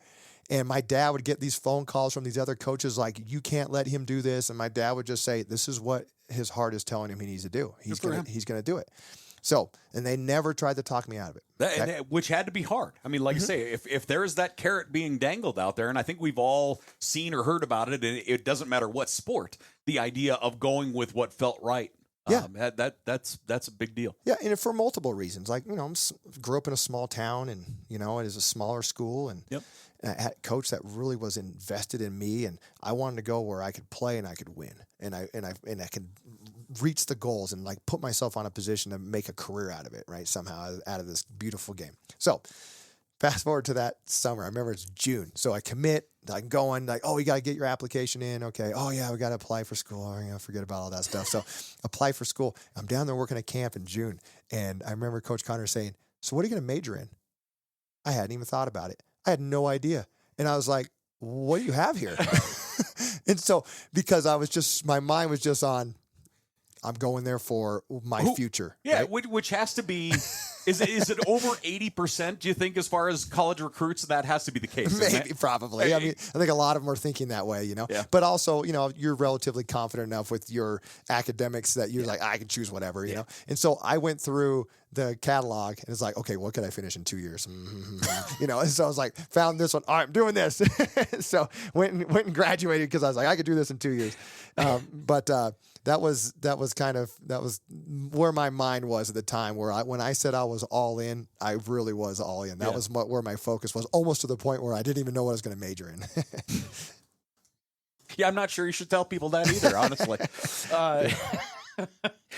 And my dad would get these phone calls from these other coaches like, you can't let him do this. And my dad would just say, this is what his heart is telling him he needs to do. He's going to do it. So, and they never tried to talk me out of it. Okay? Which had to be hard. I mean, like I say, if there is that carrot being dangled out there, and I think we've all seen or heard about it, and it doesn't matter what sport, the idea of going with what felt right. Yeah, that's a big deal. Yeah, and for multiple reasons. Like, you know, grew up in a small town, and, you know, it is a smaller school, and I had a coach that really was invested in me, and I wanted to go where I could play and I could win, and I could reach the goals and like put myself on a position to make a career out of it, right? Somehow out of this beautiful game. So fast forward to that summer. I remember it's June. So I commit, I'm going like, oh, you got to get your application in. Okay. Oh yeah, we got to apply for school. Oh, you know, forget about all that stuff. So apply for school. I'm down there working at camp in June. And I remember Coach Connor saying, so what are you going to major in? I hadn't even thought about it. I had no idea. And I was like, what do you have here? And so, because my mind was just on, I'm going there for my future. Yeah, right? which has to be, is it over 80%, do you think, as far as college recruits? That has to be the case. Maybe, probably. I mean, I think a lot of them are thinking that way, you know. Yeah. But also, you know, you're relatively confident enough with your academics that you're like, I can choose whatever, you know. And so I went through the catalog, and it's like, okay, what could I finish in 2 years? You know, and so I was like, found this one. All right, I'm doing this. So went and graduated because I was like, I could do this in 2 years. But that was where my mind was at the time. When I said I was all in, I really was all in. That was where my focus was, almost to the point where I didn't even know what I was going to major in. Yeah, I'm not sure you should tell people that either, honestly.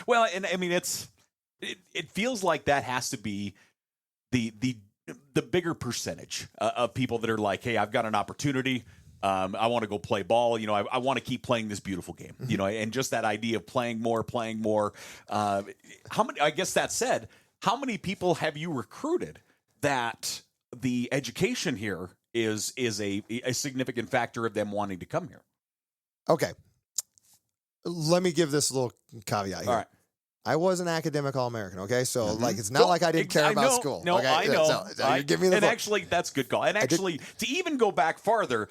Well, and I mean, it feels like that has to be the bigger percentage of people that are like, hey, I've got an opportunity. I want to go play ball. You know, I want to keep playing this beautiful game. You know, and just that idea of playing more. How many? I guess that said, how many people have you recruited that the education here is a significant factor of them wanting to come here? Okay. Let me give this a little caveat here. All right. I was an academic All-American, okay? So, like, it's not like I didn't care about school. No, okay? I know. So you give me the and book. Actually, that's a good call. And actually, to even go back farther,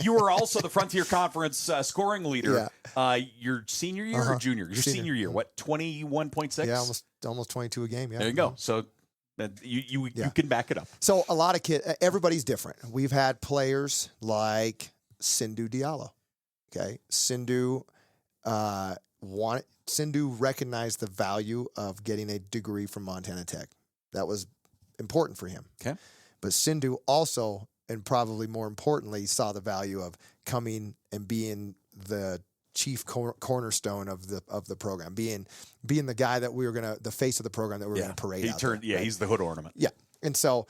you were also the Frontier Conference scoring leader your senior year or junior? Your senior year. What, 21.6? Yeah, almost 22 a game, yeah. There you go. So, you can back it up. So, a lot of kids, everybody's different. We've had players like Sindhu Diallo, okay? Sindhu recognized the value of getting a degree from Montana Tech. That was important for him. Okay. But Sindhu also, and probably more importantly, saw the value of coming and being the chief cornerstone of the program, being the guy that the face of the program that we were going to parade out there, right? He's the hood ornament. Yeah. And so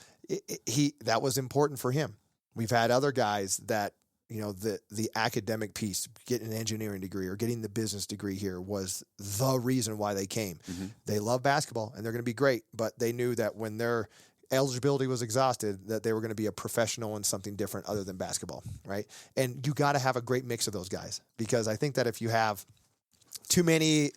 that was important for him. We've had other guys that, you know, the academic piece, getting an engineering degree or getting the business degree here was the reason why they came. Mm-hmm. They love basketball and they're going to be great, but they knew that when their eligibility was exhausted, that they were going to be a professional in something different other than basketball, right? And you got to have a great mix of those guys, because I think that if you have too many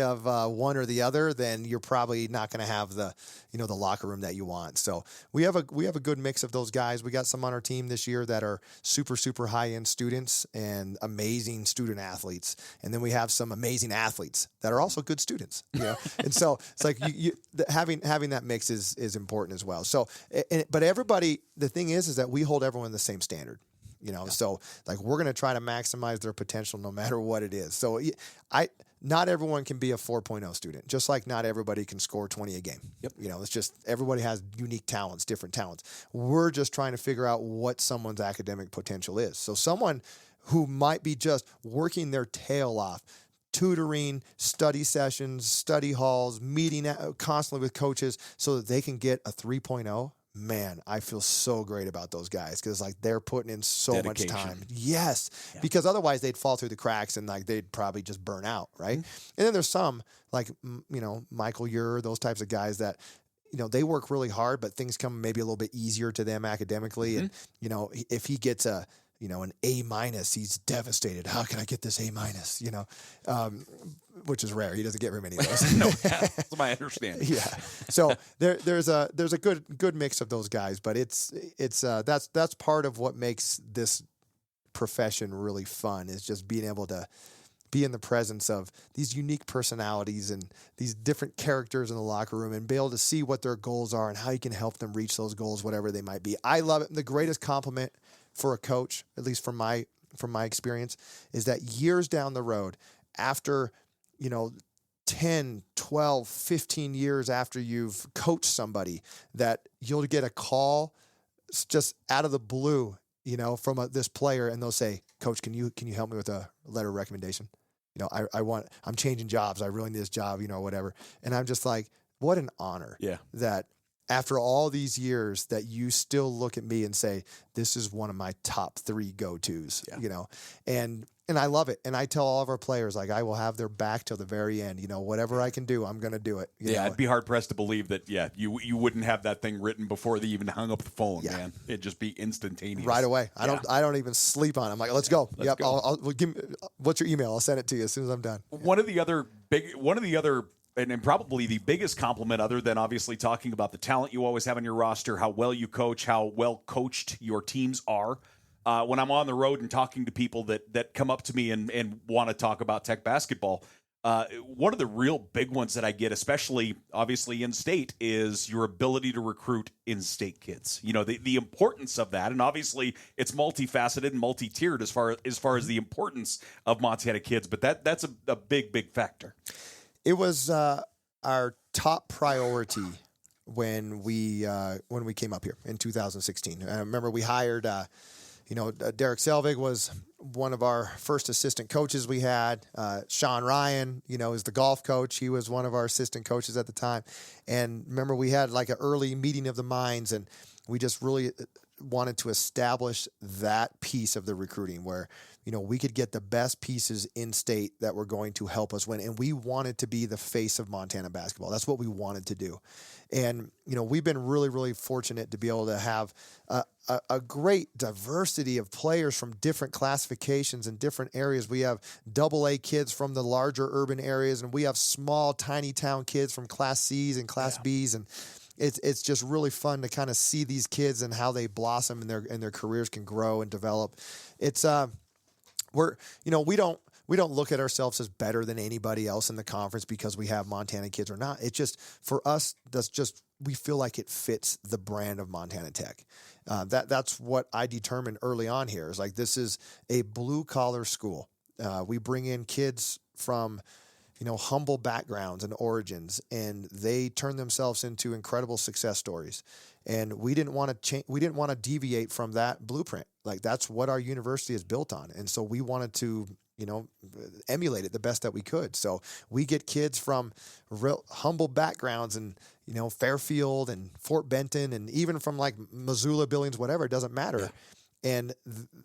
of one or the other, then you're probably not going to have the locker room that you want. So we have a good mix of those guys. We got some on our team this year that are super, super high end students and amazing student athletes. And then we have some amazing athletes that are also good students, you know? And so it's like having that mix is important as well. So, but everybody, the thing is that we hold everyone the same standard. You know, so like we're going to try to maximize their potential no matter what it is. So not everyone can be a 4.0 student, just like not everybody can score 20 a game. Yep. You know, it's just everybody has unique talents, different talents. We're just trying to figure out what someone's academic potential is. So someone who might be just working their tail off, tutoring, study sessions, study halls, meeting constantly with coaches so that they can get a 3.0. Man, I feel so great about those guys, because like they're putting in so dedication. Much time. Yes, yeah. Because otherwise they'd fall through the cracks and like they'd probably just burn out, right? Mm-hmm. And then there's some like Michael Ure, those types of guys that they work really hard, but things come maybe a little bit easier to them academically. Mm-hmm. And if he gets an A-, he's devastated. How can I get this A-? Which is rare. He doesn't get very many of those. No, that's my understanding. Yeah. So there's a good mix of those guys, but that's part of what makes this profession really fun, is just being able to be in the presence of these unique personalities and these different characters in the locker room, and be able to see what their goals are and how you can help them reach those goals, whatever they might be. I love it. The greatest compliment for a coach, at least from my experience, is that years down the road, after 10, 12, 15 years after you've coached somebody, that you'll get a call just out of the blue, from this player, and they'll say, "Coach, can you help me with a letter of recommendation? I'm changing jobs. I really need this job, whatever." And I'm just like, what an honor. Yeah. That after all these years, that you still look at me and say, this is one of my top 3 go-tos, and I love it. And I tell all of our players, like, I will have their back till the very end. Whatever I can do, I'm going to do it. I'd be hard pressed to believe that, you wouldn't have that thing written before they even hung up the phone, man. It'd just be instantaneous. Right away. I don't even sleep on it. I'm like, let's go. Yep. I'll give me, what's your email? I'll send it to you as soon as I'm done. One of the other and probably the biggest compliment, other than obviously talking about the talent you always have on your roster, how well you coach, how well coached your teams are. When I'm on the road and talking to people that come up to me and want to talk about Tech basketball, one of the real big ones that I get, especially obviously in state, is your ability to recruit in-state kids. You know, the importance of that, and obviously it's multifaceted and multi-tiered as far as the importance of Montana kids. But that's a big factor. It was our top priority when we came up here in 2016. I remember we hired. Derek Selvig was one of our first assistant coaches we had. Sean Ryan, is the golf coach. He was one of our assistant coaches at the time. And remember, we had like an early meeting of the minds, and we just really wanted to establish that piece of the recruiting where, we could get the best pieces in state that were going to help us win. And we wanted to be the face of Montana basketball. That's what we wanted to do. And, we've been really, really fortunate to be able to have a great diversity of players from different classifications and different areas. We have AA kids from the larger urban areas, and we have small, tiny town kids from Class C's and Class B's. And it's just really fun to kind of see these kids and how they blossom and their careers can grow and develop. It's we don't look at ourselves as better than anybody else in the conference because we have Montana kids or not. It's just, for us, we feel like it fits the brand of Montana Tech. That's what I determined early on here. Is like, this is a blue collar school. We bring in kids from, humble backgrounds and origins, and they turn themselves into incredible success stories. And we didn't want to we didn't want to deviate from that blueprint. Like, that's what our university is built on. And so we wanted to, emulate it the best that we could. So we get kids from real humble backgrounds and, Fairfield and Fort Benton, and even from like Missoula, Billings, whatever, it doesn't matter. Yeah. And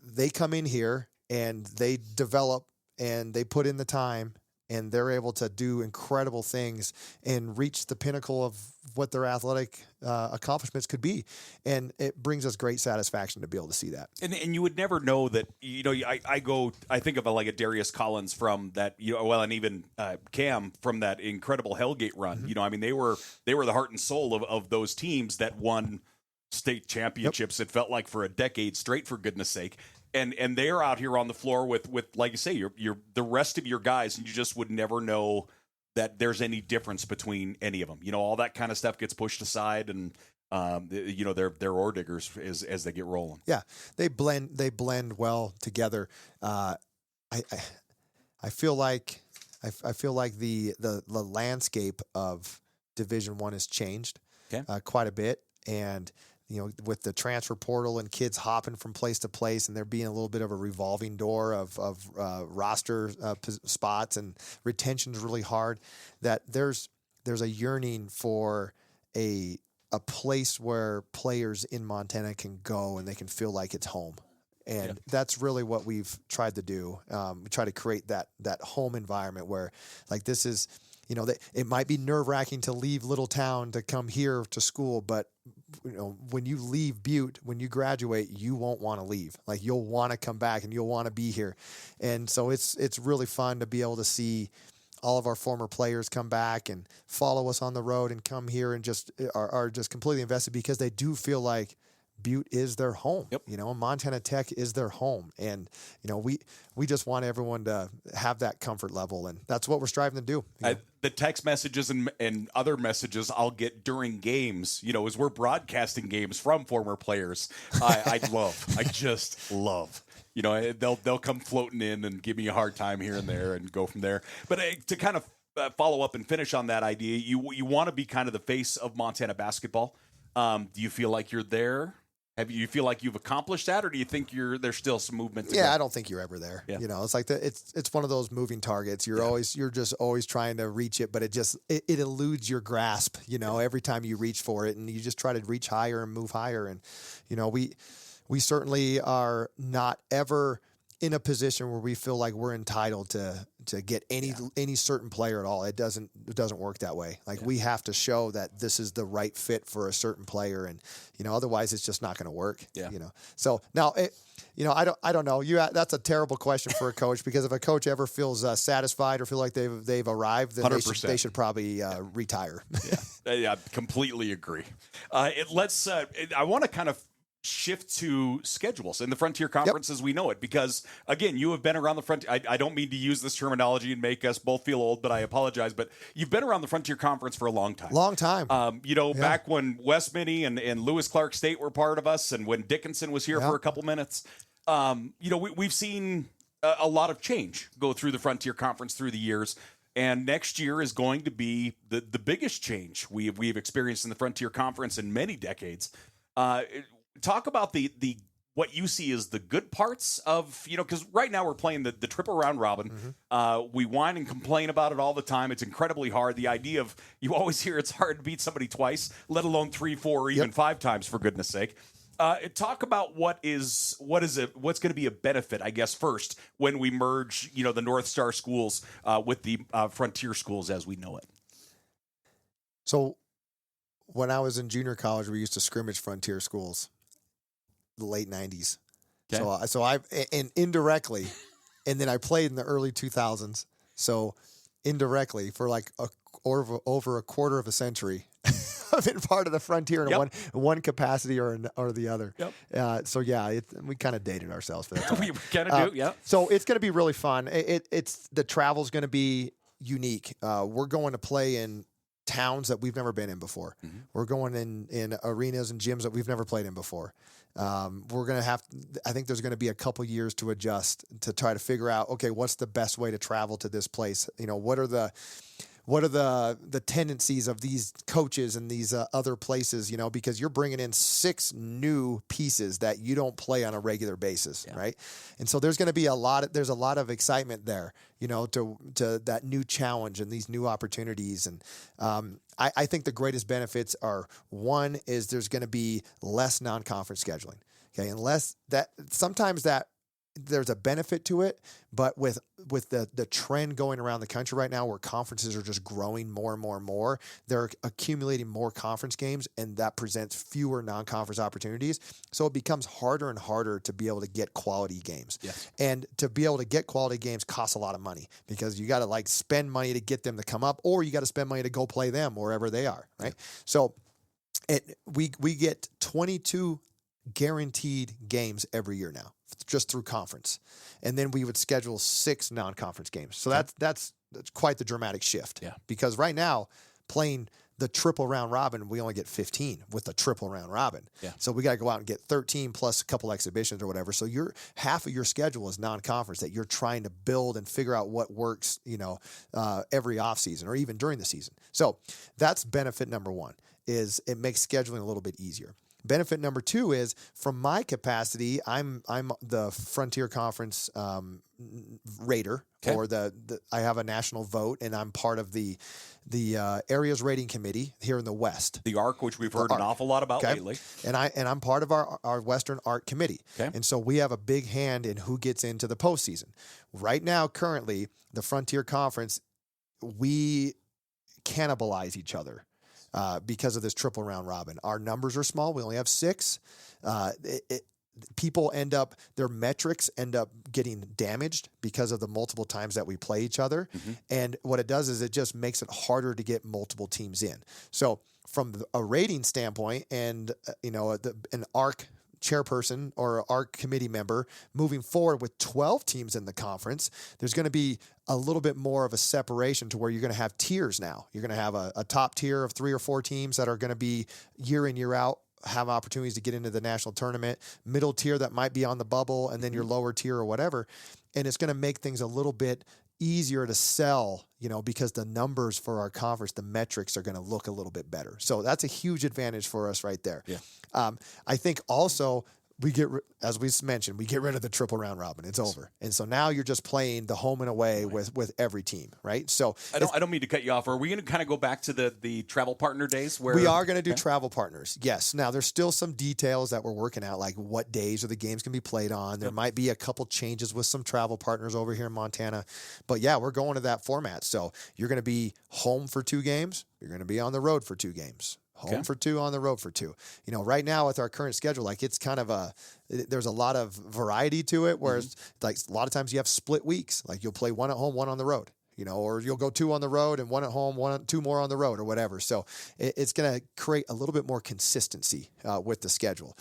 they come in here and they develop and they put in the time, and they're able to do incredible things and reach the pinnacle of what their athletic accomplishments could be. And it brings us great satisfaction to be able to see that. And you would never know that, I think of a Darius Collins from that, and even Cam from that incredible Hellgate run. Mm-hmm. They were the heart and soul of those teams that won state championships. Yep. It felt like for a decade straight, for goodness sake. And they're out here on the floor with like you say, you're the rest of your guys, and you just would never know that there's any difference between any of them. All that kind of stuff gets pushed aside, and they're Orediggers as they get rolling. Yeah, they blend well together. I feel like the landscape of Division I has changed quite a bit, and with the transfer portal and kids hopping from place to place, and there being a little bit of a revolving door of roster spots, and retention's really hard, that there's a yearning for a place where players in Montana can go and they can feel like it's home. And that's really what we've tried to do. We try to create that home environment where, like, this is, it might be nerve-wracking to leave little town to come here to school, but when you leave Butte, when you graduate, you won't want to leave. Like, you'll want to come back and you'll want to be here. And so it's really fun to be able to see all of our former players come back and follow us on the road and come here and just are just completely invested, because they do feel like Butte is their home. Yep. Montana Tech is their home. And, we just want everyone to have that comfort level. And that's what we're striving to do. The text messages and other messages I'll get during games, as we're broadcasting games from former players, I just love. They'll come floating in and give me a hard time here and there and go from there. But to kind of follow up and finish on that idea, you want to be kind of the face of Montana basketball. Do you feel like you're there? You feel like you've accomplished that, or do you think there's still some movement to go? I don't think you're ever there. Yeah. It's like it's one of those moving targets. You're just always trying to reach it, but it eludes your grasp, every time you reach for it, and you just try to reach higher and move higher. And, we certainly are not ever in a position where we feel like we're entitled to get any certain player at all. It doesn't work that way. Like, we have to show that this is the right fit for a certain player, and otherwise it's just not going to work. Yeah. So now I don't know. That's a terrible question for a coach, because if a coach ever feels satisfied or feel like they've arrived, then they should probably retire. Yeah, completely agree. I want to kind of shift to schedules in the Frontier Conference as we know it? Because, again, you have been around the Frontier. I don't mean to use this terminology and make us both feel old, but I apologize. But you've been around the Frontier Conference for a long time. Long time. Back when West Minnie and Lewis Clark State were part of us, and when Dickinson was here for a couple minutes, we've seen a lot of change go through the Frontier Conference through the years. And next year is going to be the biggest change we've experienced in the Frontier Conference in many decades. Talk about the what you see as the good parts of, because right now we're playing the triple round robin. We whine and complain about it all the time. It's incredibly hard. The idea of, you always hear it's hard to beat somebody twice, let alone 3, 4, or even 5 times, for goodness sake. Talk about what's going to be a benefit, I guess, first when we merge, the North Star schools with the Frontier schools as we know it. So when I was in junior college, we used to scrimmage Frontier schools, the late 90s. Okay. So I indirectly, and then I played in the early 2000s. So indirectly for like over a quarter of a century, I've been part of the Frontier in one capacity or the other. We kind of dated ourselves for that. We kind of do, yeah. So it's going to be really fun. It's the travel's going to be unique. We're going to play in towns that we've never been in before. We're going in arenas and gyms that we've never played in before. We're going to I think there's going to be a couple years to adjust to try to figure out, okay, what's the best way to travel to this place? What are the tendencies of these coaches and these other places, because you're bringing in 6 new pieces that you don't play on a regular basis, right? And so there's going to be a lot of excitement there, to that new challenge and these new opportunities. And I think the greatest benefits are, one is there's going to be less non-conference scheduling, okay? Unless sometimes there's a benefit to it, but with the trend going around the country right now where conferences are just growing more and more and more, they're accumulating more conference games, and that presents fewer non-conference opportunities. So it becomes harder and harder to be able to get quality games. Yes. And to be able to get quality games costs a lot of money, because you got to spend money to get them to come up, or you got to spend money to go play them wherever they are, right? Yeah. So we get 22 guaranteed games every year now, just through conference, and then we would schedule 6 non-conference games. So that's quite the dramatic shift. Yeah. Because right now, playing the triple round robin, we only get 15 with the triple round robin. Yeah. So we got to go out and get 13 plus a couple exhibitions or whatever. So half of your schedule is non-conference that you're trying to build and figure out what works, every off season or even during the season. So that's benefit number 1, is it makes scheduling a little bit easier. Benefit number 2 is, from my capacity, I'm the Frontier Conference rater, or I have a national vote, and I'm part of the areas rating committee here in the West. The ARC, which we've heard an awful lot about lately. And I'm part of our Western ARC committee. Okay. And so we have a big hand in who gets into the postseason. Right now, currently, the Frontier Conference, we cannibalize each other. Because of this triple round robin. Our numbers are small. We only have 6. People their metrics end up getting damaged because of the multiple times that we play each other. And what it does is it just makes it harder to get multiple teams in. So from a rating standpoint, and an ARC chairperson or ARC committee member moving forward with 12 teams in the conference, there's going to be a little bit more of a separation to where you're going to have tiers now. You're going to have a top tier of 3 or 4 teams that are going to be year in, year out, have opportunities to get into the national tournament, middle tier that might be on the bubble, and then your lower tier or whatever. And it's going to make things a little bit easier to sell, because the numbers for our conference, the metrics are going to look a little bit better. So that's a huge advantage for us right there. Yeah. I think also as we mentioned, we get rid of the triple round robin. It's over. And so now you're just playing the home and away with every team, right? So I don't mean to cut you off. Are we going to kind of go back to the travel partner days? Where we are going to do travel partners, yes. Now, there's still some details that we're working out, like what days are the games going to be played on. There might be a couple changes with some travel partners over here in Montana. But, yeah, we're going to that format. So you're going to be home for 2 games. You're going to be on the road for 2 games. Home for 2, on the road for 2. Right now with our current schedule, it's kind of there's a lot of variety to it, whereas a lot of times you have split weeks. Like you'll play 1 at home, 1 on the road. or you'll go 2 on the road and 1 at home, 2 more on the road or whatever. So it's going to create a little bit more consistency with the schedule.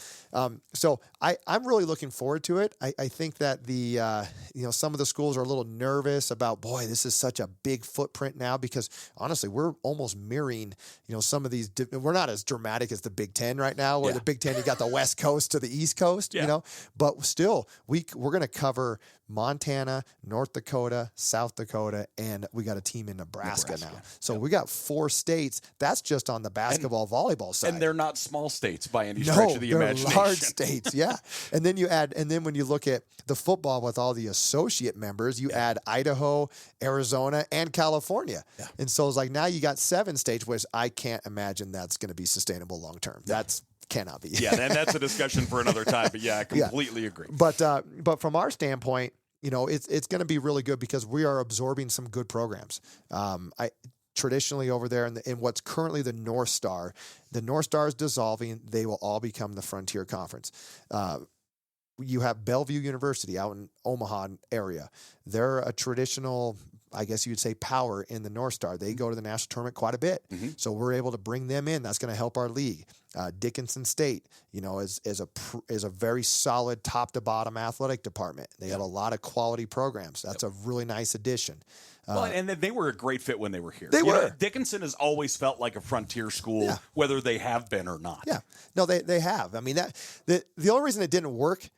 So I'm really looking forward to it. I think that some of the schools are a little nervous about, boy, this is such a big footprint now, because honestly, we're almost mirroring, some of these, we're not as dramatic as the Big Ten right now, where the Big Ten, you got the West Coast to the East Coast, but still we're going to cover Montana, North Dakota, South Dakota, and we got a team in Nebraska now. So we got 4 states. That's just on the basketball, volleyball side. And they're not small states by any stretch of the imagination. They're large states, yeah. And then when you look at the football with all the associate members, you add Idaho, Arizona, and California. Yeah. And so it's like now you got 7 states, which I can't imagine that's going to be sustainable long term. That's cannot be. Yeah, and that's a discussion for another time. But yeah, I completely agree. But from our standpoint, it's going to be really good because we are absorbing some good programs. Traditionally over there in what's currently the North Star is dissolving. They will all become the Frontier Conference. You have Bellevue University out in Omaha area. They're a traditional, I guess you would say, power in the North Star. They go to the national tournament quite a bit. Mm-hmm. So we're able to bring them in. That's going to help our league. Dickinson State, is a very solid top to bottom athletic department. They have a lot of quality programs. That's a really nice addition. Well, and they were a great fit when they were here. They were. Dickinson has always felt like a Frontier school, whether they have been or not. Yeah. No, they have. I mean, the only reason it didn't work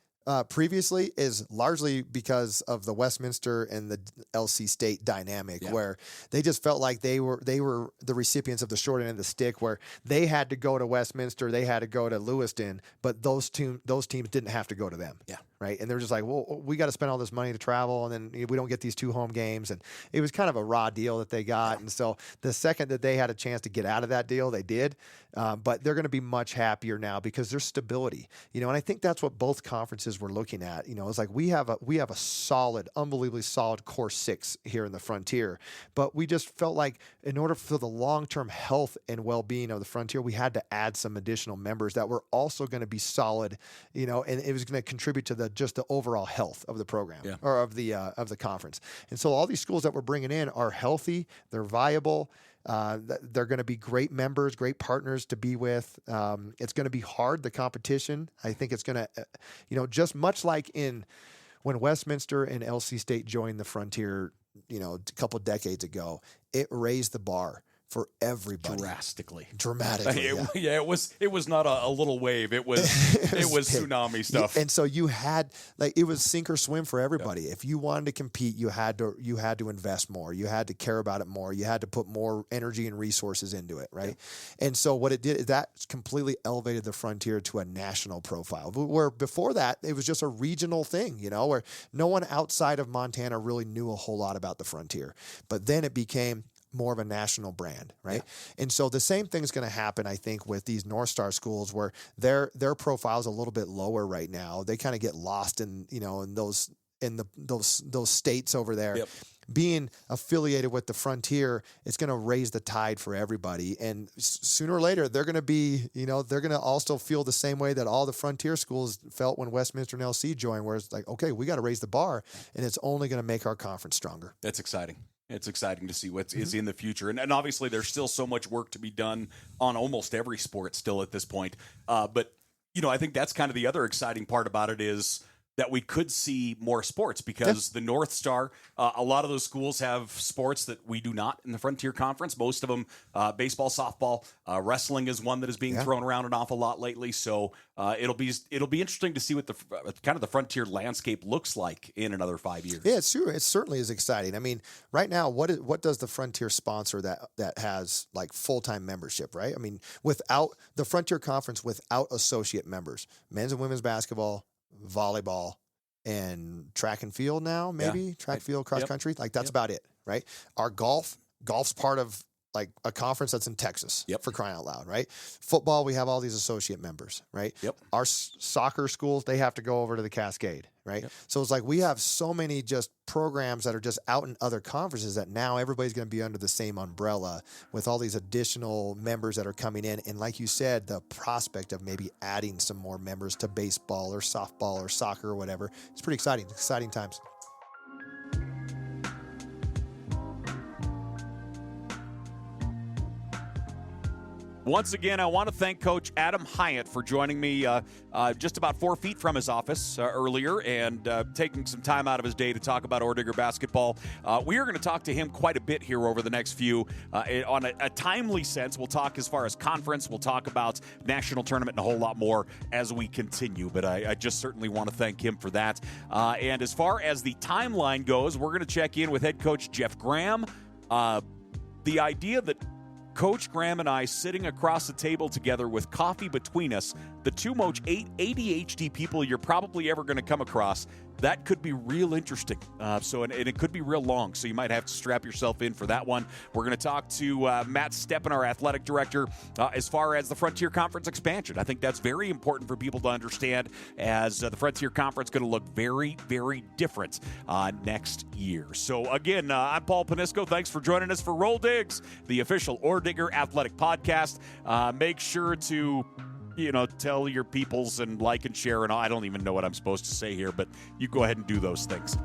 previously is largely because of the Westminster and the LC State dynamic, where they just felt like they were the recipients of the short end of the stick, where they had to go to Westminster, they had to go to Lewiston, but those teams didn't have to go to them. Yeah. Right. And they're just like, well, we got to spend all this money to travel, and then we don't get these 2 home games. And it was kind of a raw deal that they got. And so the second that they had a chance to get out of that deal, they did. But they're going to be much happier now because there's stability, and I think that's what both conferences were looking at. It's like we have a solid, unbelievably solid core 6 here in the Frontier, but we just felt like in order for the long-term health and well-being of the Frontier, we had to add some additional members that were also going to be solid, and it was going to contribute to the overall health of the program or of the conference. And so all these schools that we're bringing in are healthy, they're viable. They're going to be great members, great partners to be with. It's going to be hard, the competition. I think it's going to, just much like when Westminster and LC State joined the Frontier, a couple decades ago, it raised the bar for everybody dramatically. It was not a little wave. It was tsunami stuff. And so you had it was sink or swim for everybody. If you wanted to compete, you had to invest more. You had to care about it more. You had to put more energy and resources into it, right? Yeah. And so what it did is that completely elevated the Frontier to a national profile. Where before that it was just a regional thing, where no one outside of Montana really knew a whole lot about the Frontier. But then it became more of a national brand, right? Yeah. And so the same thing is going to happen, I think, with these North Star schools, where their profile is a little bit lower right now. They kind of get lost in those states over there. Yep. Being affiliated with the Frontier, it's going to raise the tide for everybody. And sooner or later, they're going to be, they're going to also feel the same way that all the Frontier schools felt when Westminster and LC joined, where it's like, okay, we got to raise the bar, and it's only going to make our conference stronger. That's exciting. It's exciting to see what is in the future. And obviously there's still so much work to be done on almost every sport still at this point. But, I think that's kind of the other exciting part about it is that we could see more sports because the North Star, a lot of those schools have sports that we do not in the Frontier Conference. Most of them, baseball, softball, wrestling is one that is being thrown around an awful lot lately. So it'll be interesting to see what the kind of the Frontier landscape looks like in another 5 years. Yeah, it's true. It certainly is exciting. I mean, right now, what does the Frontier sponsor that has like full-time membership, right? I mean, without the Frontier Conference, without associate members, men's and women's basketball, volleyball, and track and field now, maybe track, field, cross country. Like that's about it, right? Our golf's part of like a conference that's in Texas for crying out loud, right? Football, we have all these associate members, right? Yep. Our soccer schools, they have to go over to the Cascade, right? Yep. So it's like we have so many just programs that are just out in other conferences that now everybody's going to be under the same umbrella with all these additional members that are coming in. And like you said, the prospect of maybe adding some more members to baseball or softball or soccer or whatever, it's pretty exciting times. Once again, I want to thank Coach Adam Hiatt for joining me just about 4 feet from his office earlier and taking some time out of his day to talk about Oredigger basketball. We are going to talk to him quite a bit here over the next few on a timely sense. We'll talk as far as conference. We'll talk about national tournament and a whole lot more as we continue. But I just certainly want to thank him for that. And as far as the timeline goes, we're going to check in with head coach Jeff Graham. The idea that Coach Graham and I sitting across the table together with coffee between us, the two most ADHD people you're probably ever going to come across, that could be real interesting. And it could be real long, so you might have to strap yourself in for that one. We're going to talk to Matt Steppen, our athletic director, as far as the Frontier Conference expansion. I think that's very important for people to understand, as the Frontier Conference is going to look very, very different next year. So again, I'm Paul Panisco. Thanks for joining us for RollDiggs, the official Oredigger Athletic podcast. Make sure to tell your peoples and like and share, and I don't even know what I'm supposed to say here, but you go ahead and do those things.